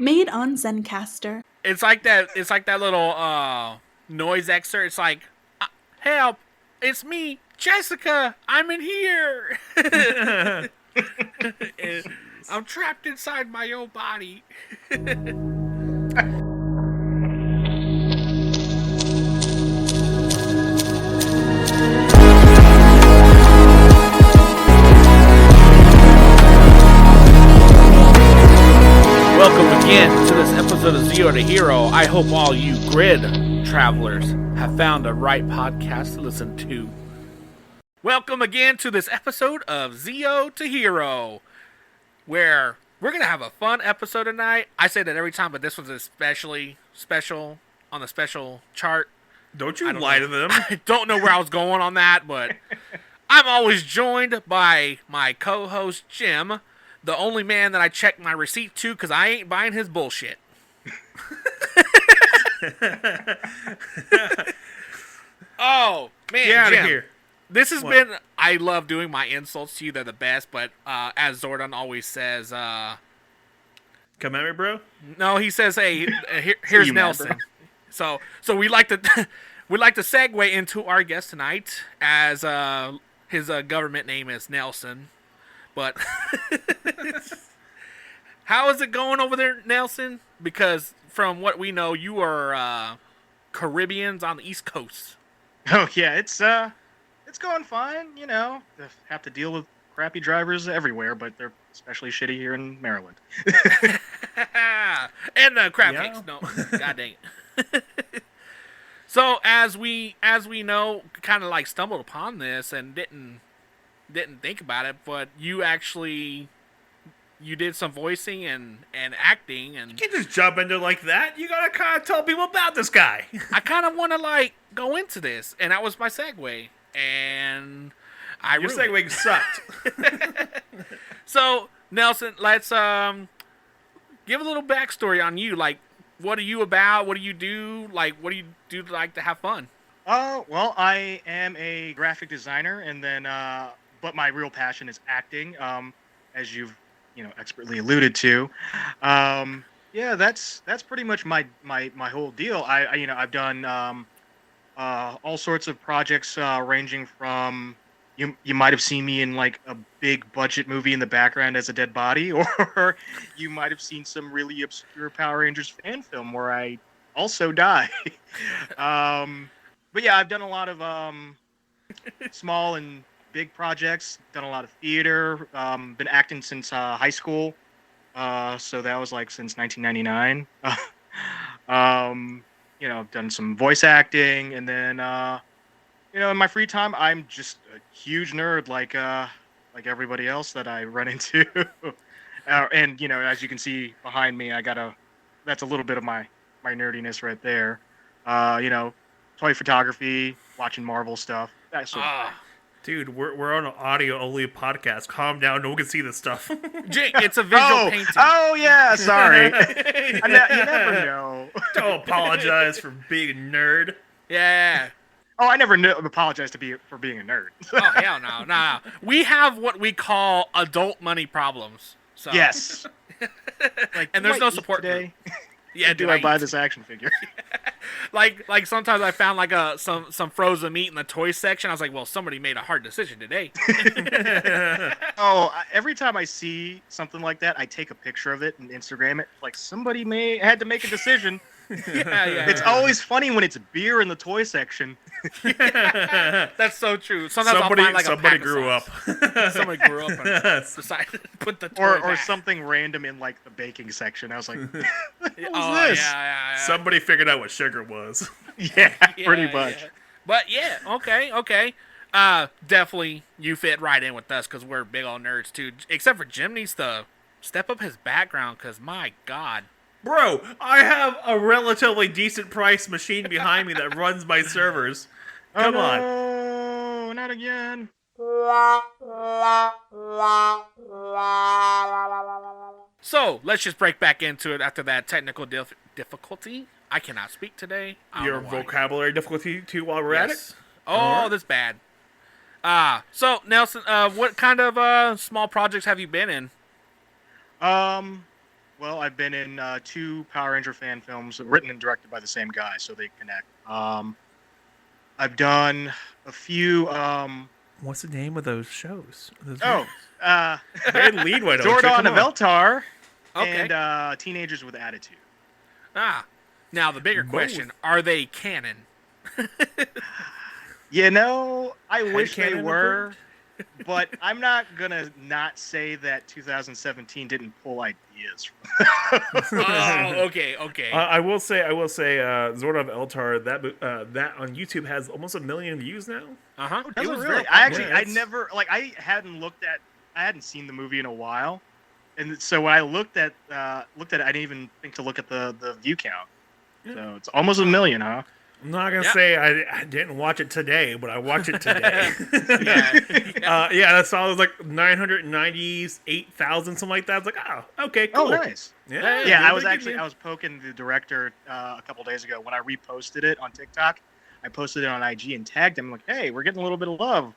Made on Zencaster. It's like that. It's like that little noise excerpt. It's like, help! It's me, Jessica. I'm in here. I'm trapped inside my own body. Welcome again to this episode of Zero to Hero. I hope all you grid travelers have found a right podcast to listen to. Welcome again to this episode of Zero to Hero, where we're going to have a fun episode tonight. I say that every time, but this one's especially special on the special chart. Don't you lie to them. I don't know where I was going on that, but I'm always joined by my co-host, Jim, the only man that I check my receipt to because I ain't buying his bullshit. Oh, man, Get out Jim. of here. This has been, I love doing my insults to you. They're the best, but as Zordon always says, Come at me, bro. no, he says, hey, here's you, man, Nelson. So we like to segue into our guest tonight, as his government name is Nelson. But how is it going over there, Nelson? Because from what we know, you are Caribbeans on the East Coast. Oh yeah, it's going fine. You know, I have to deal with crappy drivers everywhere, but they're especially shitty here in Maryland. And crab cakes. No, god dang it. So as we know, kind of like stumbled upon this and didn't think about it, but you did some voicing and acting, and You can't just jump into it like that. You gotta kind of tell people about this guy. I kind of want to like go into this, and that was my segue, and Your ruined segue sucked. it. So Nelson, let's give a little backstory on you. Like, what are you about? What do you do? Like, what do you do to like to have fun? Well, I am a graphic designer, and then but my real passion is acting. As you've expertly alluded to. Yeah, that's pretty much my whole deal. I've done all sorts of projects ranging from you might have seen me in like a big budget movie in the background as a dead body, or you might have seen some really obscure Power Rangers fan film where I also die. But yeah, I've done a lot of small and big projects, done a lot of theater, been acting since high school, so that was like since 1999. I've done some voice acting, and then in my free time, I'm just a huge nerd like everybody else that I run into. And as you can see behind me, that's a little bit of my nerdiness right there. Toy photography, watching Marvel stuff, that sort of thing. Dude, we're on an audio-only podcast. Calm down. No one can see this stuff. Jake, it's a visual painting. Oh, yeah, sorry. You never know. Don't apologize for being a nerd. Yeah. Oh, I never apologize for being a nerd. Oh, hell no. We have what we call adult money problems. So. Yes. Like, and there's no support today. Yeah, do I buy this action figure? Like sometimes I found like some frozen meat in the toy section. I was like, well, somebody made a hard decision today. Every time I see something like that, I take a picture of it and Instagram it. Like somebody had to make a decision. Yeah. It's always funny when it's beer in the toy section. That's so true. Sometimes Somebody I'll find like somebody a pack grew of up. sauce. Somebody grew up and decided to put the toy or back. something random in like the baking section. I was like, what was Oh, this? Yeah. Somebody figured out what sugar was. Yeah, pretty much. Yeah. But yeah, okay. Definitely you fit right in with us because we're big old nerds too. Except for Jim needs to step up his background because my God. Bro, I have a relatively decent price machine behind me that runs my servers. Come on. Oh, not again. So let's just break back into it after that technical difficulty. I cannot speak today. Your vocabulary difficulty too while we're at it? Oh, that's bad. So Nelson, what kind of small projects have you been in? Well, I've been in 2 Power Ranger fan films written and directed by the same guy, so they connect. I've done a few. What's the name of those shows? They lead way Zordon of Eltar Okay. and Teenagers with Attitude. Now the bigger Both. question: are they canon? I wish they Headcanon were, but I'm not gonna not say that 2017 didn't pull ideas from. Oh, okay. I will say, Zordon of Eltar, that on YouTube has almost 1 million views now. Uh-huh. Does it was really? very I actually, Yeah, I never I hadn't seen the movie in a while, and so when I looked at it, I didn't even think to look at the view count. So it's almost 1 million, huh? I'm not gonna Yep. say I didn't watch it today, but I watched it today. Yeah. I saw it was like 998,000, something like that. I was like, oh, okay, cool. Oh, nice. Yeah, Yeah, I was they give actually you- I was poking the director a couple days ago when I reposted it on TikTok. I posted it on IG and tagged him like, "Hey, we're getting a little bit of love,"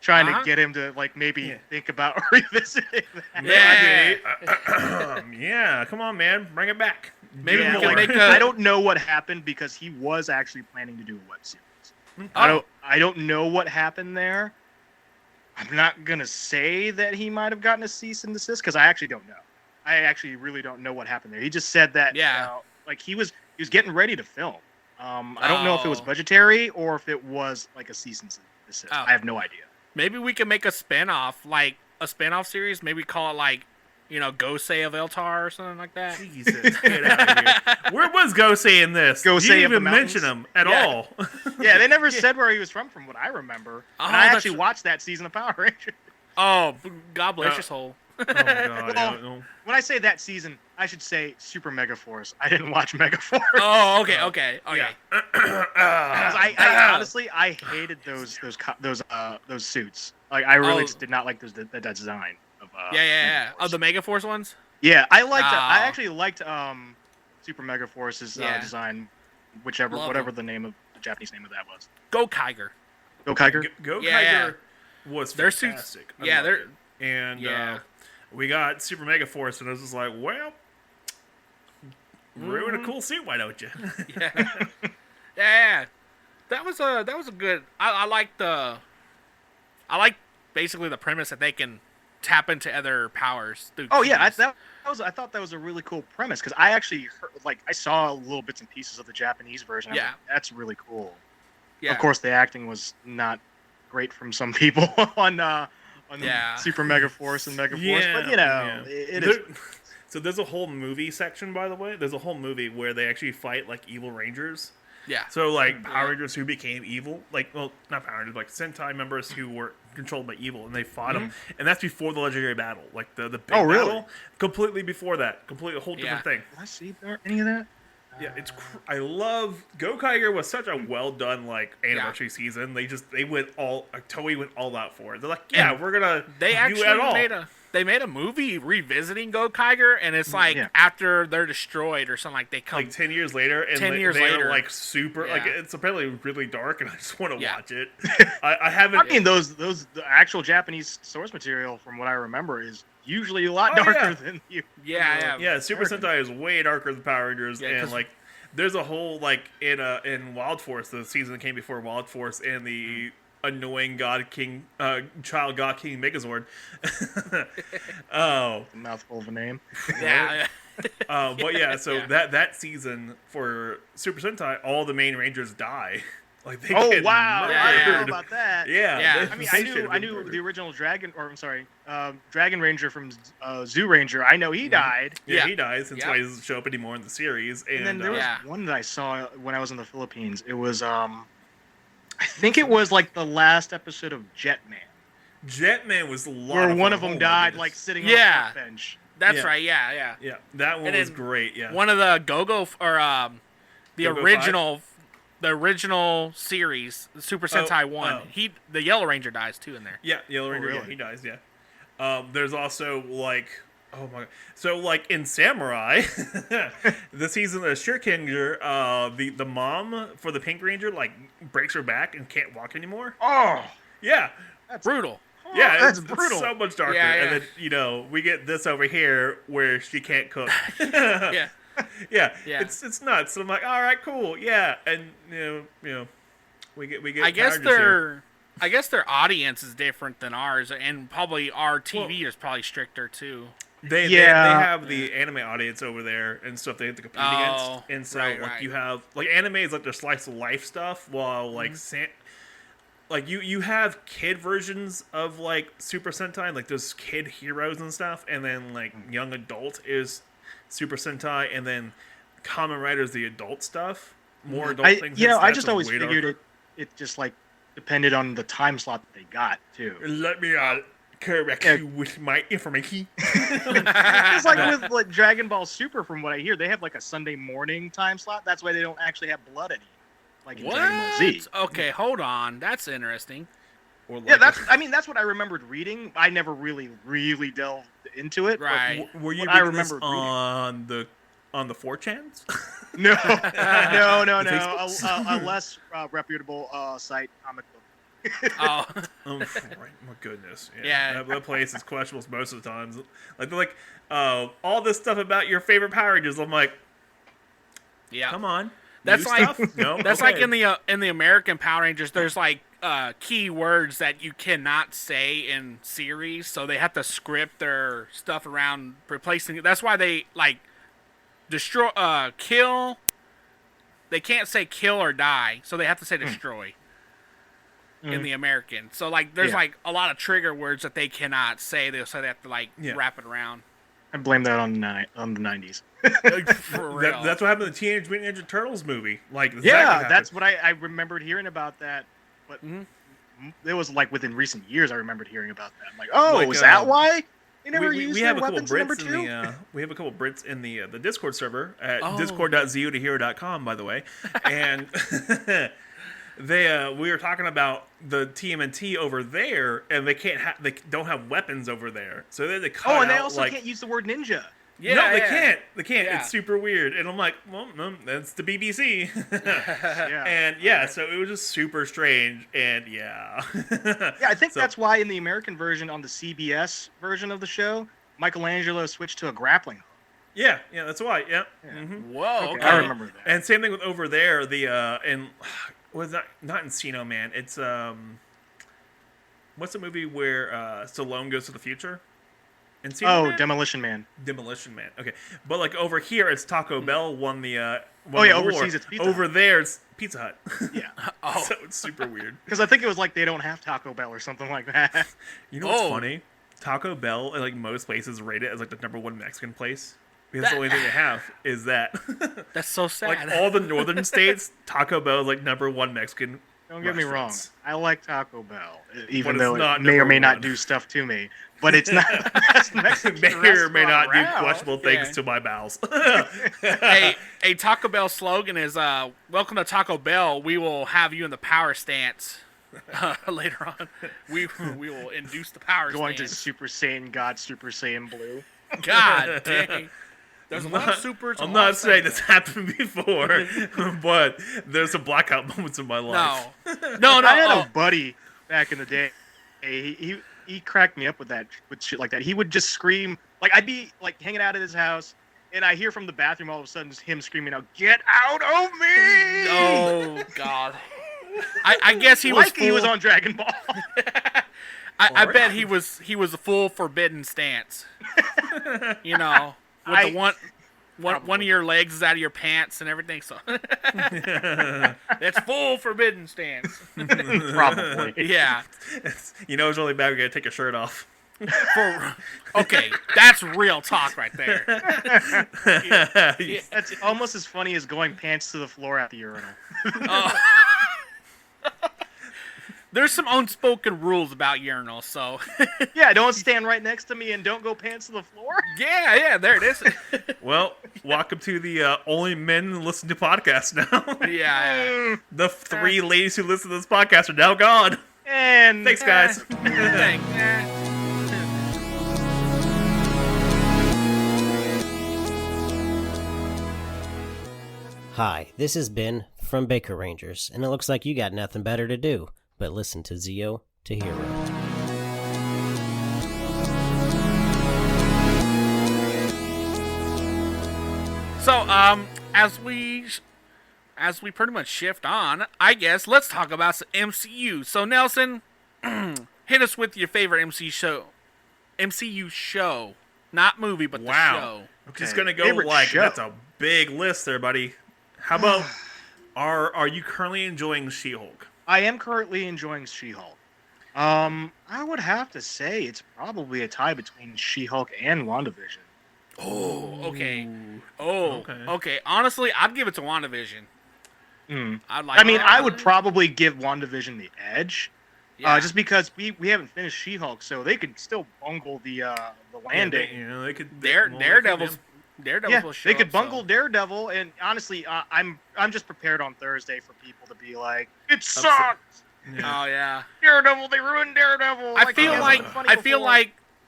trying Uh-huh. to get him to like maybe Yeah. think about revisiting that. Yeah, come on, man, bring it back. Maybe Yeah, we can like, make a. I don't know what happened because he was actually planning to do a web series. I don't know what happened there. I'm not gonna say that he might have gotten a cease and desist because I actually don't know. I actually really don't know what happened there. He just said that like he was getting ready to film. I don't know if it was Oh. budgetary or if it was like a cease and desist. Oh. I have no idea. Maybe we can make a spin-off, like a spin-off series. Maybe call it like, Gosei of Eltar or something like that. Jesus, get out of here. Where was Gosei in this? Gosei You didn't of the even mention him at Yeah. all. Yeah, they never said where he was from what I remember. Oh, And I that's- actually watched that season of Power Rangers. Oh, God bless your soul. Oh my god, I don't know. When I say that season, I should say Super Mega Force. I didn't watch Mega Force. Oh, okay. Yeah. 'Cause I honestly I hated those suits. Like I really just did not like the design of Yeah. Mega Of Force. the Mega Force ones? Yeah, I liked Oh. I actually liked Super Mega Force's Yeah. design, Love whatever them. the name of the Japanese name of that was. Go Kiger. Go Kiger. Go Yeah. Kiger was Their fantastic. suits. I Yeah, loved they're. it. And Yeah. we got Super Mega Force, and I was just like, well, ruin Mm-hmm. a cool suit, why don't you? Yeah. That was a good. I like basically the premise that they can tap into other powers. Through Oh yeah, keys. I thought that was a really cool premise because I actually heard, I saw little bits and pieces of the Japanese version. I was Yeah. like, that's really cool. Yeah. Of course, the acting was not great from some people on Yeah. Super Mega Force and Mega Force, but yeah. it is. So there's a whole movie section, by the way. There's a whole movie where they actually fight like evil rangers. Yeah. So like Power Rangers who became evil, not Power Rangers, like Sentai members who were controlled by evil, and they fought them, and that's before the legendary battle, like the big Oh, really? battle, completely before that, completely a whole different thing. Did I see any of that? Yeah, I love Go Kiger was such a well done anniversary season. They went all Toei went all out for it. They're like, yeah, we're gonna They do actually it all. made a movie revisiting Go Kiger, and it's like Yeah. after they're destroyed or something, like they come. like 10 years later, and 10 years they're later. like super like Yeah. it's apparently really dark, and I just want to Yeah. watch it. I haven't. I mean, the actual Japanese source material, from what I remember, is usually a lot Oh, darker yeah. than you. Yeah, Super American. Sentai is way darker than Power Rangers, Yeah, and 'cause- like there's a whole in Wild Force, the season that came before Wild Force, and the annoying God King, Child God King Megazord. Oh, A mouthful of a name. Yeah. but yeah, so Yeah. that season for Super Sentai, all the main Rangers die. Like they Oh get wow! Yeah. I don't know murdered. about that. Yeah, Yeah. I mean, they I should knew have I been knew murdered. the original Dragon Ranger from Zoo Ranger. I know he died. Yeah, Yeah. he dies. That's Yeah. why he doesn't show up anymore in the series. And then there was Yeah. one that I saw when I was in the Philippines. It was I think it was like the last episode of Jetman, Jetman was a lot where of one fun. of them Oh my died goodness. like sitting Yeah. on a park bench. That's Yeah. right. Yeah. Yeah, that one And was then great. Yeah, One of the Go-Go or the Go-Go original series, the Super Sentai one. oh. The Yellow Ranger dies too in there. yeah, Yellow Ranger. really? Yeah, he dies. Yeah. There's also oh my god. So in Samurai, the season of Shuriken, the mom for the Pink Ranger breaks her back and can't walk anymore. Oh, Yeah. Brutal. Yeah, that's it's brutal. so much darker. Yeah, yeah. And then, we get this over here where she can't cook. Yeah. Yeah. Yeah. It's nuts. So I'm like, all right, cool. Yeah. And, we get I guess characters here. their audience is different than ours, and probably our TV is probably stricter too. They Yeah. have the anime audience over there and stuff they have to compete Oh, against. And so, right. you have, anime is like their slice of life stuff, while, you have kid versions of, Super Sentai, like, those kid heroes and stuff, and then, young adult is Super Sentai, and then Kamen Rider is the adult stuff. More adult things. I just always figured it just, depended on the time slot that they got, too. Let me correct you with my information. It's like with Dragon Ball Super, from what I hear, they have a Sunday morning time slot. That's why they don't actually have blood any, in Dragon Ball Z. Okay, hold on. That's interesting. Or that's what I remembered reading. I never really delved into it. Right. Were you I reading this remember on the 4chans? No. The A less reputable site, comic book. Oh, Oh, right. My goodness. Yeah. That place is questionable most of the times. They're all this stuff about your favorite Power Rangers. I'm like, yeah. come on. That's New like stuff? No? that's Okay. like in the American Power Rangers. There's key words that you cannot say in series, so they have to script their stuff around replacing it. That's why they destroy, kill. They can't say kill or die, so they have to say destroy in the American. So there's a lot of trigger words that they cannot say. So they have to wrap it around. I blame that on the 90s. For real. That's what happened in the Teenage Mutant Ninja Turtles movie. That's what I remembered hearing about that. But it was within recent years I remembered hearing about that. I'm like, oh, is that why they never used their weapons in number 2? We have a couple Brits in the Discord server at discord.zeotohero.com, by the way. And we were talking about the TMNT over there, and they don't have weapons over there. So they cut and they out, also can't use the word ninja. Yeah, no, they yeah. can't. They can't. Yeah. It's super weird. And I'm like, well, no, that's the BBC. Yeah. And so it was just super strange. And Yeah, I think that's why in the American version, on the CBS version of the show, Michelangelo switched to a grappling hook. Yeah, that's why. Yeah. Mm-hmm. Whoa. Okay. I remember that. And same thing with over there. Was not Encino Man. It's what's the movie where Stallone goes to the future? Encino Man? Demolition Man. Demolition Man. Okay, but over here, it's Taco Bell won the. Overseas it's Pizza Over Hut. there, it's Pizza Hut. Yeah. So it's super weird. Because I think it was they don't have Taco Bell or something like that. You know what's funny? Taco Bell, in most places, rate it as the #1 Mexican place. Because the only thing they have is that. That's so sad. All the northern states, Taco Bell is #1 Mexican. Don't get me wrong. restaurants. I like Taco Bell, even But though it's not it may or may number not one. do stuff to me. But it's not the best Mexican May or may not do restaurant questionable things Yeah. to my bowels. A Taco Bell slogan is "Welcome to Taco Bell. We will have you in the power stance." Later on, we will induce the power Going to stance. Super Saiyan God, Super Saiyan Blue. God dang. There's a lot of supers. I'm not saying this happened before, but there's some blackout moments in my life. No. I had a buddy back in the day. He cracked me up with shit like that. He would just scream. I'd be hanging out at his house, and I hear from the bathroom all of a sudden him screaming out, "Get out of me!" Oh God. I guess he was. he was on Dragon Ball. I bet he was a full forbidden stance. With the one of your legs is out of your pants and everything. So that's full forbidden stance. Probably. Yeah. It's really bad. We gotta take your shirt off. Okay, that's real talk right there. Yeah. That's almost as funny as going pants to the floor at the urinal. Oh. There's some unspoken rules about urinals, so Yeah, don't stand right next to me and don't go pants to the floor. yeah, there it is. Well, welcome to the only men listen to podcasts now. Yeah. The 3 ladies who listen to this podcast are now gone. And Thanks, guys. Thanks. Hi, this is Ben from Baker Rangers, and it looks like you got nothing better to do but listen to Zeo to Hero. So, as we pretty much shift on, I guess let's talk about some MCU. So, Nelson, hit us with your favorite MCU show, not movie, but the show. I'm just gonna go Favorite like show. that's a big list there, buddy. How about are you currently enjoying She-Hulk? I am currently enjoying She-Hulk. I would have to say it's probably a tie between She-Hulk and WandaVision. Oh, okay. Okay. Okay. Honestly, I'd give it to WandaVision. I would probably give WandaVision the edge, Yeah. just because we haven't finished She-Hulk, so they could still bungle the landing. They could. Daredevil's Yeah, will show they could up, bungle so. Daredevil, and honestly, I'm just prepared on Thursday for people to be like, "It Upset. sucks, Oh yeah. Daredevil! They ruined Daredevil." I feel it like hasn't been funny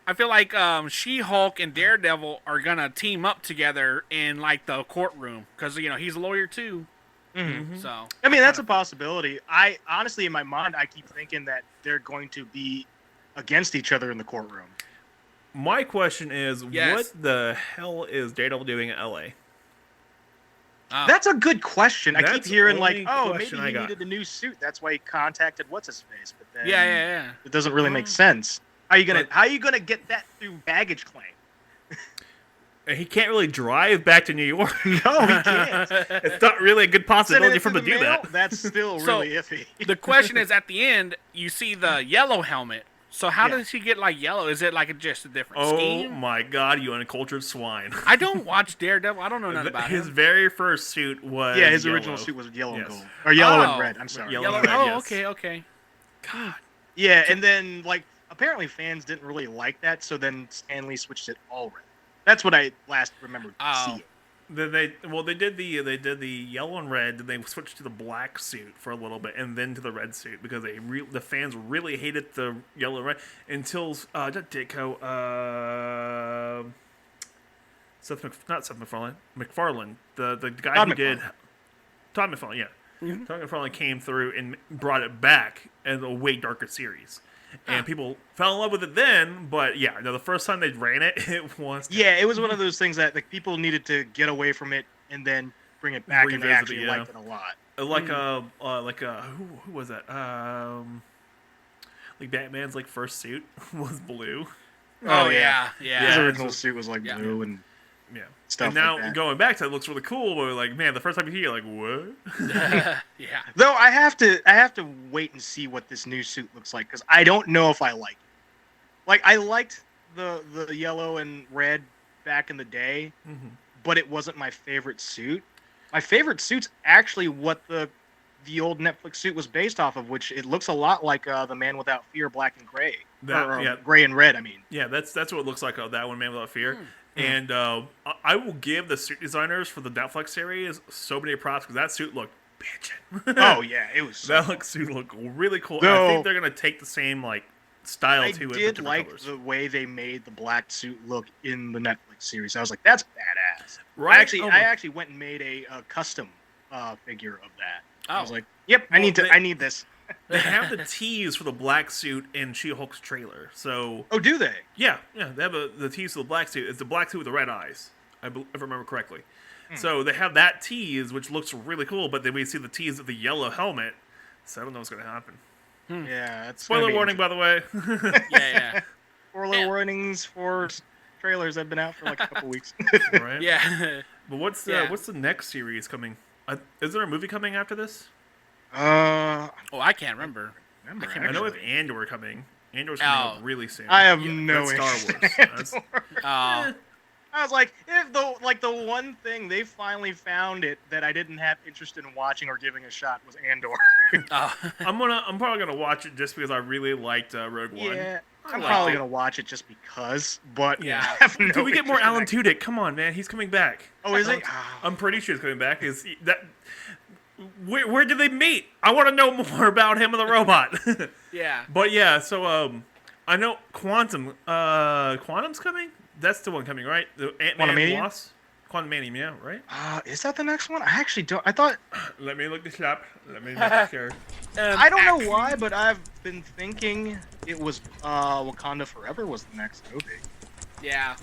before. She-Hulk and Daredevil are gonna team up together in like the courtroom because he's a lawyer too. Mhm. So I mean, that's a possibility. I honestly, in my mind, I keep thinking that they're going to be against each other in the courtroom. My question is, Yes. what the hell is Daredevil doing in LA? That's a good question. I keep That's the hearing like, only "Oh, maybe question I he got. needed a new suit. That's why he contacted what's his face." But then, yeah. it doesn't really make sense. How are you gonna get that through baggage claim? And he can't really drive back to New York. No, he can't. It's not really a good possibility for him to Sending it do through the mail? that. That's still So, really iffy. The question is, at the end, you see the yellow helmet. So how Yeah. does he get like yellow? Is it like just a different Oh scheme? my God, you uncultured swine! I don't watch Daredevil. I don't know nothing about His him. very first suit was Yeah, his yellow. original suit was yellow and Yes. gold, or yellow Oh. and red. I'm sorry. Yellow. Yellow. Red, Oh, yes. okay. God. Yeah, and then like apparently fans didn't really like that, so then Stan Lee switched it all red. That's what I last remembered Oh. seeing. Then they did the yellow and red, then they switched to the black suit for a little bit, and then to the red suit because the fans really hated the yellow and red until not Ditko, not Seth MacFarlane, the guy Todd who did McFarlane. Todd McFarlane, yeah. Mm-hmm. Todd McFarlane came through and brought it back as a way darker series. And people fell in love with it then, but yeah, no, the first time they ran it, it was Yeah, it was one of those things that like people needed to get away from it and then bring it back, and they Revisit actually it, yeah. liked it a lot. who was that? Like Batman's like first suit was blue. Oh yeah. yeah. His Yeah. original suit was like Yeah. blue and Yeah. stuff And now like that. going back to it, looks really cool. But like, man, the first time you hear, it, like, what? Yeah. Though I have to wait and see what this new suit looks like because I don't know if I like it. Like I liked the yellow and red back in the day, but it wasn't my favorite suit. My favorite suit's actually what the old Netflix suit was based off of, which it looks a lot like the Man Without Fear, black and gray. Yeah. Gray and red. I mean, Yeah, that's what it looks like. That one, Man Without Fear. And I will give the suit designers for the Netflix series so many props because that suit looked bitchin'. oh yeah, it was. Suit looked really cool. And I Though- think they're gonna take the same like style I to it. with did different like colors. the way they made the black suit look in the Netflix series. I was like, that's badass. Right? I actually went and made a custom figure of that. I was Oh. like, yep, I Well, need this. They have the tease for the black suit in She-Hulk's trailer. So Oh, do they? yeah, they have the tease for the black suit. It's the black suit with the red eyes, if I remember correctly. So they have that tease, which looks really cool. But then we see the tease of the yellow helmet. So I don't know what's gonna happen. Yeah, it's Spoiler warning, by the way. Yeah. Spoiler Yeah. warnings for trailers that have been out for like a couple weeks. Right? Yeah. But what's the next series coming? Is there a movie coming after this? Oh, I can't remember. Remember, I know we have actually. Andor coming. Andor's coming Oh. out really soon. I have no That's Star interest Wars. in That's- Oh. I was like, if the one thing they finally found it that I didn't have interest in watching or giving a shot was Andor. Oh. I'm probably gonna watch it just because I really liked Rogue One. Yeah, I'm liked probably it. gonna watch it just because. But Yeah. I have no Dude, we get more interest in Alan that. Tudyk. Come on, man, he's coming back. Oh, is he? I'm pretty sure he's coming back. Is that? Where did they meet? I want to know more about him and the robot. Yeah. But yeah, so I know Quantum. Quantum's coming. That's the one coming, right? The Ant-Man and Quantumania? Wasp. Quantumania, yeah, right? Is that the next one? I actually don't. I thought. Let me look this up. Let me make sure. I don't know why, but I've been thinking it was Wakanda Forever was the next movie. Yeah.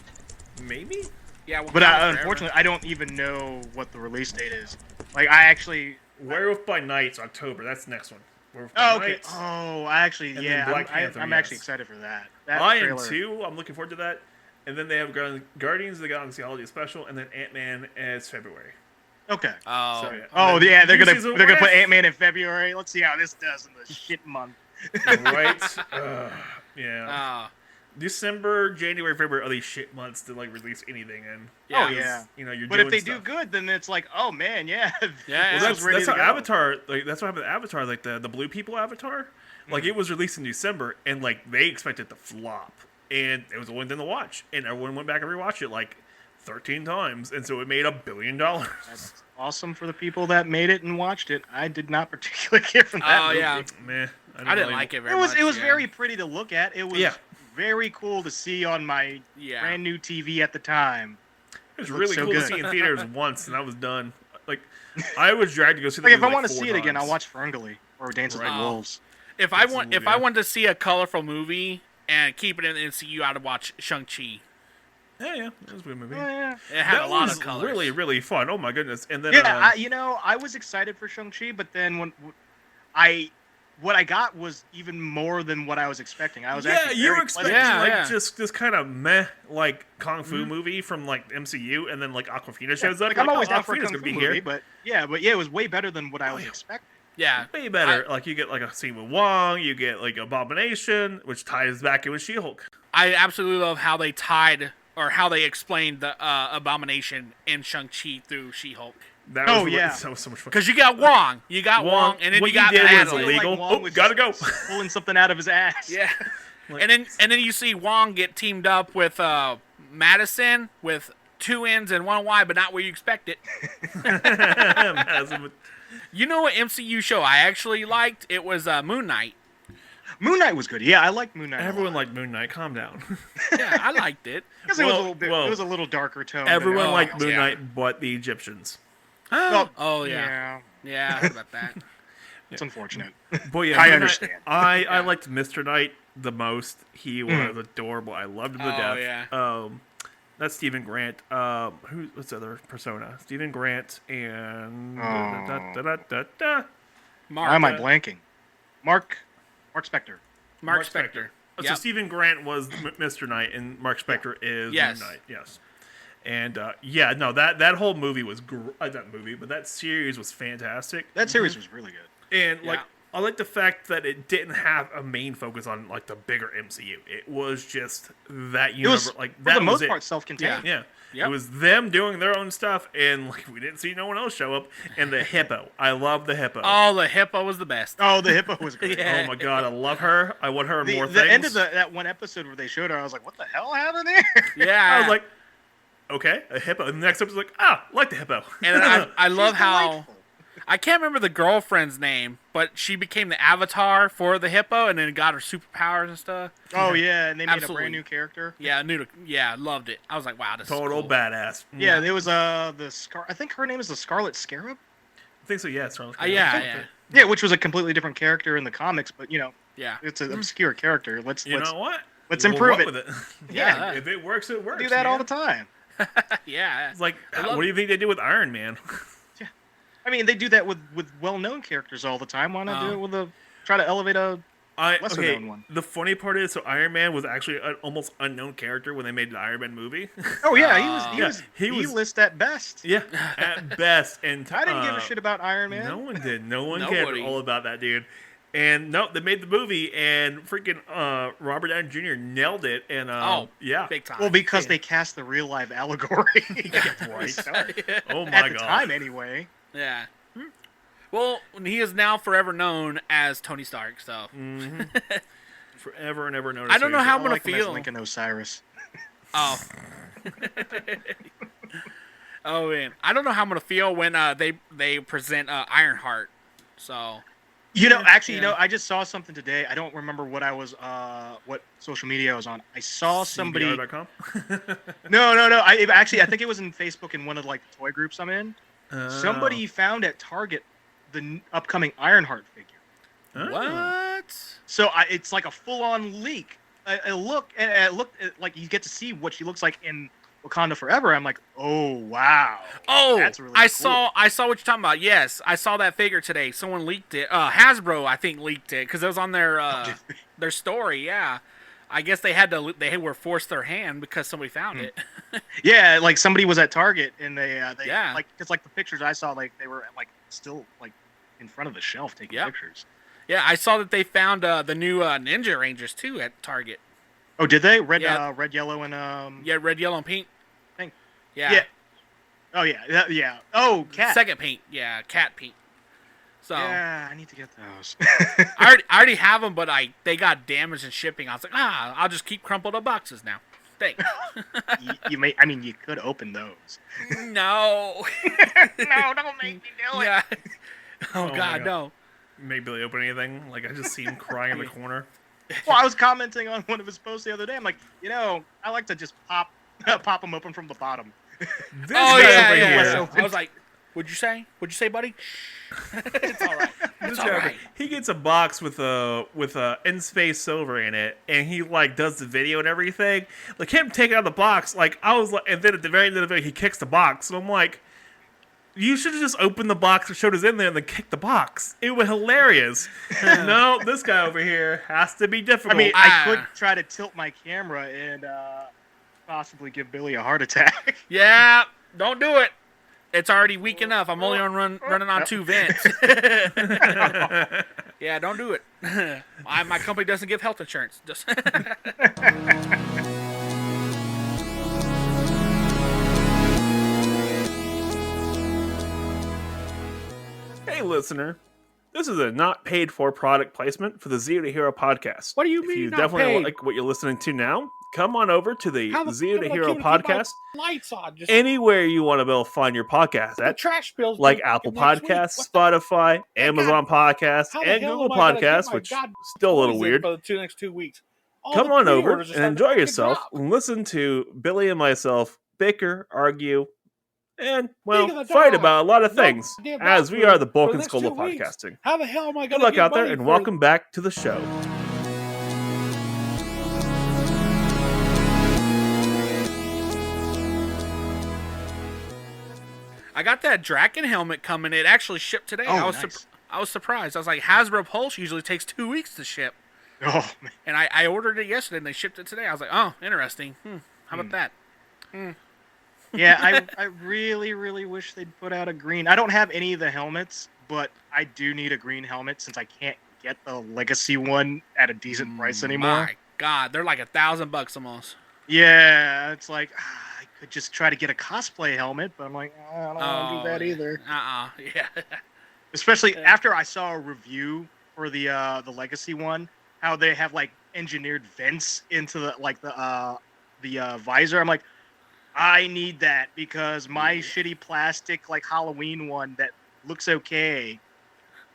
Maybe. Yeah, But Wakanda Forever. unfortunately, I don't even know what the release date is. Like, I actually. Werewolf by Night's October. That's the next one. Werewolf by Oh, okay. Night. Oh, I actually, And then yeah, Black Panther, I'm yes. actually excited for that. That I am trailer. too. I'm looking forward to that. And then they have Guardians of the Galaxy Holiday Special, and then Ant-Man as February. Okay. Oh, So, yeah. Oh, And then yeah, they're new gonna season put with- Ant-Man in February. Let's see how this does in the shit month. right? Yeah. uh, December, January, February are these shit months to like release anything in. yeah. Oh, yeah. You know, you're But doing if they stuff. do good, then it's like, oh man, yeah. Yeah, Well, this is ready that's to how go. Avatar. Like that's what happened to Avatar. Like the Blue People Avatar. Like it was released in December, and like they expected to flop, and it was the only thing to watch, and everyone went back and rewatched it like 13 times, and so it made $1 billion. That's awesome for the people that made it and watched it. I did not particularly care for that Oh, movie. yeah. Meh. I didn't like it very It was much. it was yeah. very pretty to look at. It was Yeah. very cool to see on my Yeah. brand new TV at the time. It was Looks really so cool good. to see in theaters once, and I was done. Like I was dragged to go see the Like if movie I want to 4 see it again, I'll times. watch Ferngully or Dances with Right. Wolves. If I want, if I yeah. wanted to see a colorful movie and keep it in the MCU, I'd watch Shang-Chi. Yeah, that was a good movie. Yeah. It had That a lot was of colors. really, really fun. Oh my goodness! And then Yeah, I was excited for Shang-Chi, but then what I got was even more than what I was expecting. I was actually you very were expecting Yeah, like yeah. just this kind of meh like kung fu movie from like MCU, and then like Aquafina shows up. Like you're I'm always oh, down for a Aquafina's kung gonna fu be movie, here. but yeah, it was way better than what I was yeah. expecting. Yeah. Way better. Like you get like a scene with Wong, you get like Abomination, which ties back in with She-Hulk. I absolutely love how they tied or how they explained the Abomination in Shang-Chi through She-Hulk. That Oh, was, yeah. that was so much fun. Because you got Wong, and then what you got he did was Natalie. illegal. Wong was Gotta go. pulling something out of his ass. Yeah. Like- and then you see Wong get teamed up with Madison with 2 N's and 1 Y, but not where you expect it. You know what MCU show I actually liked? It was Moon Knight. Moon Knight was good. Yeah, I like Moon Knight. Everyone liked Moon Knight. Calm down. Yeah, I liked it. because it was a Well, little bit, well, it was a little darker tone. Everyone than liked everything Moon else. Knight, but the Egyptians. Oh yeah, I heard about that. It's unfortunate. But yeah, I Moon Knight- understand. I liked Mr. Knight the most. He was adorable. I loved him to Oh, death. yeah. That's Stephen Grant. What's the other persona? Stephen Grant and Oh. Mark. Why am I blanking? Mark Spector. Mark Spector. So Yep. Stephen Grant was Mr. Knight, and Mark Spector is Yes. Moon Knight. Yes. And yeah, no, that whole movie was not movie, but that series was fantastic. That series was really good. And like, Yeah. I like the fact that it didn't have a main focus on like the bigger MCU. It was just that It universe. was, Like for that the was most it. part, self-contained. Yeah. Yep. It was them doing their own stuff, and like we didn't see no one else show up. And the hippo, I love the hippo. Oh, the hippo was the best. Oh, the hippo was great. Yeah. Oh my god, I love her. I want her in more The things. end of that one episode where they showed her, I was like, "What the hell happened there?" Yeah. I was like, okay, a hippo. And the next episode's like, like the hippo. and then I love She's how delightful. I can't remember the girlfriend's name, but she became the avatar for the hippo, and then got her superpowers and stuff. Oh yeah, and they made Absolutely. a brand new character. Yeah, loved it. I was like, wow, this Total is cool. badass. Yeah, there was I think her name is the Scarlet Scarab. I think so. Yeah, it's Yeah. Yeah, which was a completely different character in the comics, but Yeah. it's an obscure character. Let's You know what? let's We'll improve run it. with it. Yeah. If it works, it works. do that all man. the time. Yeah. It's like, I love what do you think they do with Iron Man? I mean, they do that with well-known characters all the time. Why not do it with try to elevate a lesser known one? The funny part is, so Iron Man was actually an almost unknown character when they made the Iron Man movie. Oh yeah, he was- list at best. yeah, at best. And I didn't give a shit about Iron Man. No one did. No one Nobody. cared all about that dude. And no, they made the movie, and freaking Robert Downey Jr. nailed it. And yeah, Big time. Well, because they cast the real life allegory. right. Yeah. Oh my At the god. time, anyway. Yeah. Well, he is now forever known as Tony Stark, so. Forever and ever known. I don't know how I'm I going like to him as feel. Lincoln Osiris. Oh. Oh, man. I don't know how I'm going to feel when they present Ironheart, so. I just saw something today. I don't remember what I was, what social media I was on. I saw somebody. CBR.com? No. I think it was in Facebook in one of like the toy groups I'm in. Somebody found at Target the upcoming Ironheart figure. Oh. What? So it's like a full-on leak. It looked like you get to see what she looks like in Wakanda Forever, I'm like, oh wow. Oh, that's really I cool. saw what you're talking about. Yes, I saw that figure today. Someone leaked it. Hasbro, I think, leaked it because it was on their story. Yeah, I guess they were forced their hand because somebody found it. Yeah, like somebody was at Target and they Yeah. like because like the pictures I saw, like they were like still like in front of the shelf taking Yep. pictures. Yeah, I saw that they found the new Ninja Rangers too at Target. Oh, did they? Red, Yeah. red, yellow, and Yeah, red, yellow, and pink. Pink. Yeah. Yeah. Oh yeah, yeah. Oh, cat. Second pink. Yeah, cat pink. So Yeah, I need to get those. I already have them, but they got damaged in shipping. I was like, I'll just keep crumpled up boxes now. Thanks. you may. I mean, you could open those. No. No, don't make me do it. Yeah. Oh Oh, my God, God. no. Maybe they open anything. Like, I just see him crying in the corner. Well, I was commenting on one of his posts the other day. I'm like, I like to just pop them open from the bottom. This Oh, guy yeah, over yeah. here, I was like, what'd you say? What'd you say, buddy? It's all right. this It's guy all over- right. he gets a box with a in-space silver in it, and he like does the video and everything. Like him taking out the box, like I was like, and then at the very end of the video, he kicks the box, and I'm like, you should have just opened the box and showed us in there and then kicked the box. It was hilarious. No, this guy over here has to be difficult. I mean, Ah. I could try to tilt my camera and possibly give Billy a heart attack. Yeah, don't do it. It's already weak enough. I'm only running on 2 vents. Yeah, don't do it. My company doesn't give health insurance. Just Hey, listener. This is a not paid for product placement for the Zero to Hero podcast. What do you If mean you not definitely paid? like what you're listening to now, come on over to the How the Zero fuck to am I Hero keeping my podcast. lights on. Just Anywhere you want to be able to find your podcast the at, trash bills. like due Apple next week. Podcasts, What the- Spotify, Amazon Podcasts, How the and hell Google am I gonna get Podcasts, my which god still a little toys in weird. for the next 2 weeks? All Come the on over pre-orders are and starting to enjoy fucking yourself drop. and listen to Billy and myself bicker, argue, and, Speaking of the fight dog, about a lot of no things, goddamn as dog we are the for bulk the and next skull 2 of weeks. podcasting. How the hell am I Good gonna luck get out there, money and for- welcome back to the show. I got that Draken helmet coming. It actually shipped today. Oh, I was nice. I was surprised. I was like, Hasbro Pulse usually takes 2 weeks to ship, Oh man. and I ordered it yesterday and they shipped it today. I was like, oh, interesting. How about that? Yeah, I really, really wish they'd put out a green. I don't have any of the helmets, but I do need a green helmet since I can't get the legacy one at a decent price anymore. My God, they're like $1,000 almost. Yeah, it's like I could just try to get a cosplay helmet, but I'm like, I don't want to do that either. Yeah. Especially after I saw a review for the legacy one, how they have like engineered vents into the visor. I'm like, I need that because my shitty plastic like Halloween one that looks okay,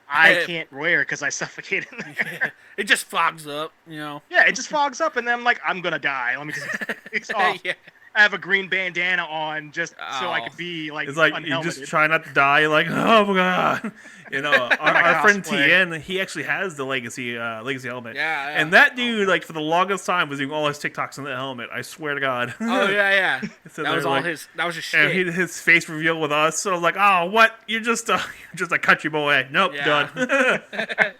I can't wear because I suffocate in there. It just fogs up, you know. Yeah, it just fogs up, and then I'm like, I'm gonna die. Let me just take this off. Yeah. I have a green bandana on just so I Oh. could be like It's like you just unhelmeted. try not to die. You're like, oh my god, you know. Our friend cosplay. Tien, he actually has the legacy helmet. Yeah, And that dude, like for the longest time, was doing all his TikToks in that helmet. I swear to God. Oh yeah. So That was they're all like- his. That was his And shit. his face reveal with us. So I was like, oh, what? You're just a country boy. Nope, Yeah. done.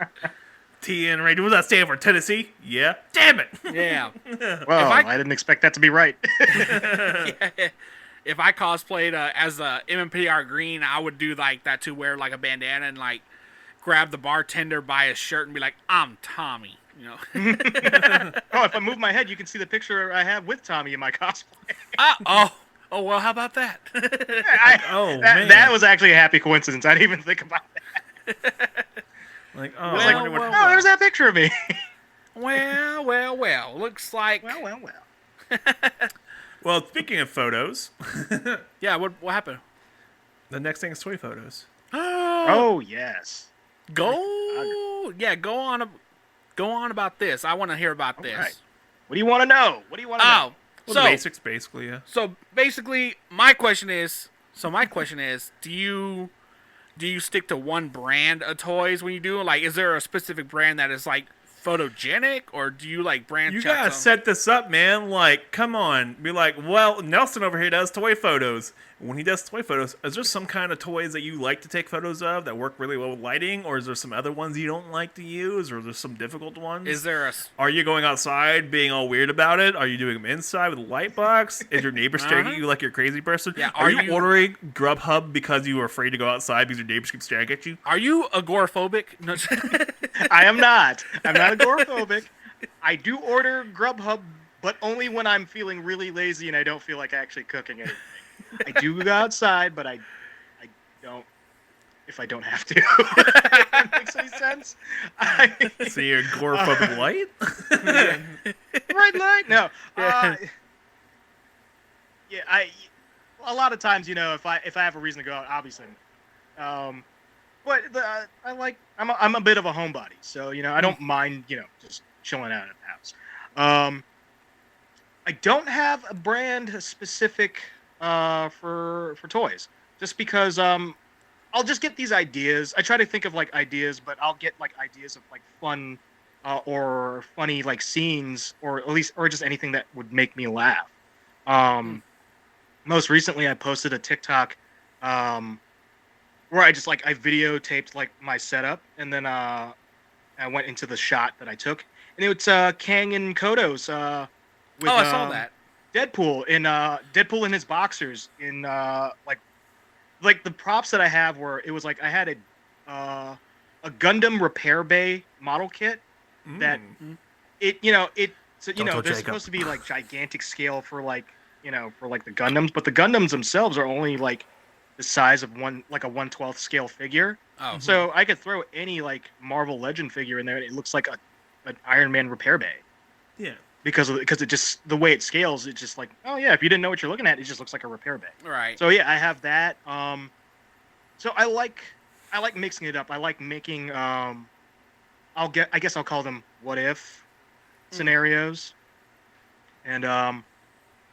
Tien Radio. What does that stand for? Tennessee? Yeah. Damn it. Yeah. Well, if I didn't expect that to be right. If I cosplayed as a MMPR Green, I would do like that too, wear like a bandana and like grab the bartender by his shirt and be like, "I'm Tommy," you know. Oh, if I move my head, you can see the picture I have with Tommy in my cosplay. Oh well, how about that? Oh, that, man. that was actually a happy coincidence. I didn't even think about that. Like, oh, I was I like, wonder what. oh, there's that picture of me. well. Looks like well. Well, speaking of photos, yeah. What happened? the next thing is toy photos. Oh, yes. Go on about this. I want to hear about this. right. What do you want to know? What do you want to know? Well, So the basics, basically, yeah. So basically, my question is, do you stick to one brand of toys when you do? Like, is there a specific brand that is like photogenic, or do you like branch You out? gotta set this up, man. Like, come on. Be like, well, Nelson over here does toy photos. When he does toy photos, is there some kind of toys that you like to take photos of that work really well with lighting, or is there some other ones you don't like to use, or is there some difficult ones? Is there a? Are you going outside being all weird about it? Are you doing them inside with a light box? Is your neighbor staring at you like you're a crazy person? Yeah, Are you you- ordering Grubhub because you are afraid to go outside because your neighbors keep staring at you? Are you agoraphobic? No. I am not. I'm not agoraphobic. I do order Grubhub, but only when I'm feeling really lazy and I don't feel like actually cooking anything. I do go outside, but I don't if I don't have to. If that makes any sense. So you're agoraphobic light? Red light? No. Yeah, a lot of times, if I have a reason to go out, obviously. But I'm a bit of a homebody, so I don't mind just chilling out at the house. I don't have a brand specific for toys, just because I'll just get these ideas. I try to think of like ideas, but I'll get like ideas of like fun or funny like scenes, or at least just anything that would make me laugh. Most recently, I posted a TikTok where I just I videotaped like my setup, and then I went into the shot that I took, and it was Kang and Kodos with I saw that. Deadpool in his boxers in like the props that I have were, it was like I had a Gundam repair bay model kit that they're supposed to be like gigantic scale for like the Gundams, but the Gundams themselves are only like the size of a 1/12 scale figure. Oh. So I could throw any like Marvel Legend figure in there, and it looks like an Iron Man repair bay. Yeah. Because it just, the way it scales, it's just like, oh yeah, if you didn't know what you're looking at, it just looks like a repair bay. Right. So yeah, I have that. So I like mixing it up. I like making I guess I'll call them what if scenarios. And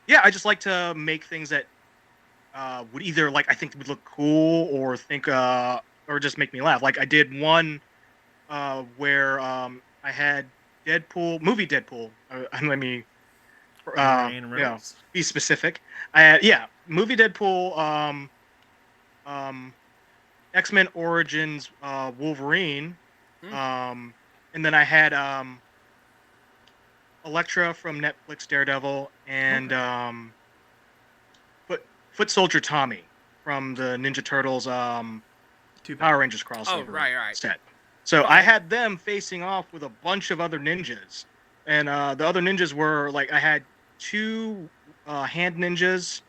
yeah, I just like to make things that would either I think would look cool, or just make me laugh. Like I did one where I had movie Deadpool. Let me be specific. I had movie Deadpool, X-Men Origins Wolverine, and then I had Elektra from Netflix Daredevil, and Foot Soldier Tommy from the Ninja Turtles Power Rangers crossover set. So I had them facing off with a bunch of other ninjas, and the other ninjas were I had two hand ninjas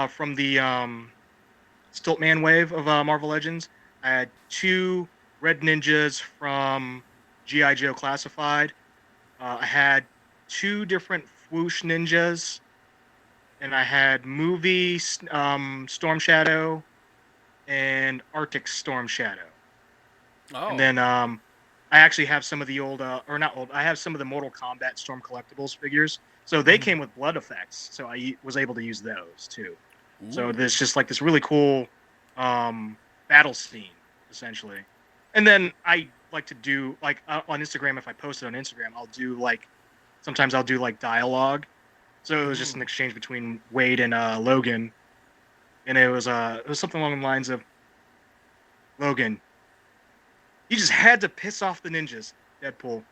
from the Stiltman wave of Marvel Legends. I had two red ninjas from G.I. Joe Classified. I had two different Whoosh ninjas, and I had movie Storm Shadow and Arctic Storm Shadow. Oh. And then I actually have some of the old, or not old, I have some of the Mortal Kombat Storm Collectibles figures. So they came with blood effects, so I was able to use those too. Ooh. So there's just this really cool battle scene, essentially. And then I like to do, on Instagram, if I post it on Instagram, sometimes I'll do dialogue. So it was just an exchange between Wade and Logan. And it was something along the lines of, Logan, you just had to piss off the ninjas, Deadpool.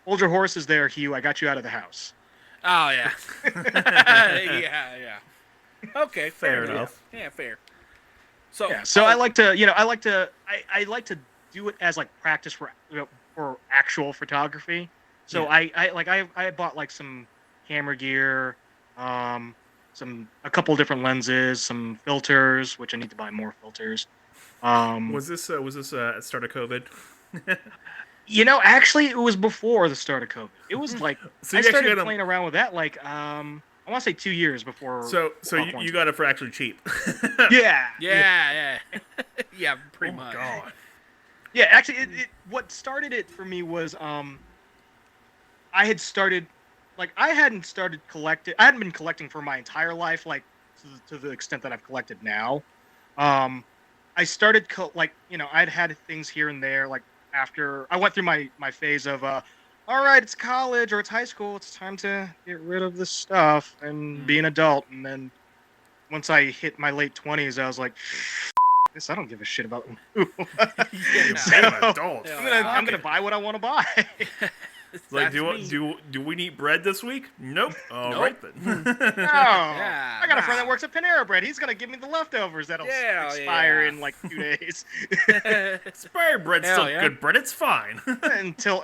Hold your horses there, Hugh. I got you out of the house. Oh, yeah. Yeah. Okay, fair enough. Yeah, fair. So I like to, I like to do it as practice for actual photography. So I bought some camera gear, a couple different lenses, some filters, which I need to buy more filters. Was this at the start of COVID? Actually, it was before the start of COVID. It was so I started playing around with that I want to say 2 years before. So you got it for actually cheap. Yeah. Yeah, pretty much. God. Yeah, actually, what started it for me was I had started I hadn't been collecting for my entire life to the extent that I've collected now. I started I'd had things here and there after I went through my phase of all right, it's college or it's high school, it's time to get rid of this stuff and be an adult. And then once I hit my late 20s, I was like, this I don't give a shit about. You're an adult. I'm gonna buy what I want to buy. Like, do we need bread this week? Nope. All right then. I got a friend that works at Panera Bread. He's gonna give me the leftovers that'll expire in like 2 days. Expired bread's still good bread. It's fine. until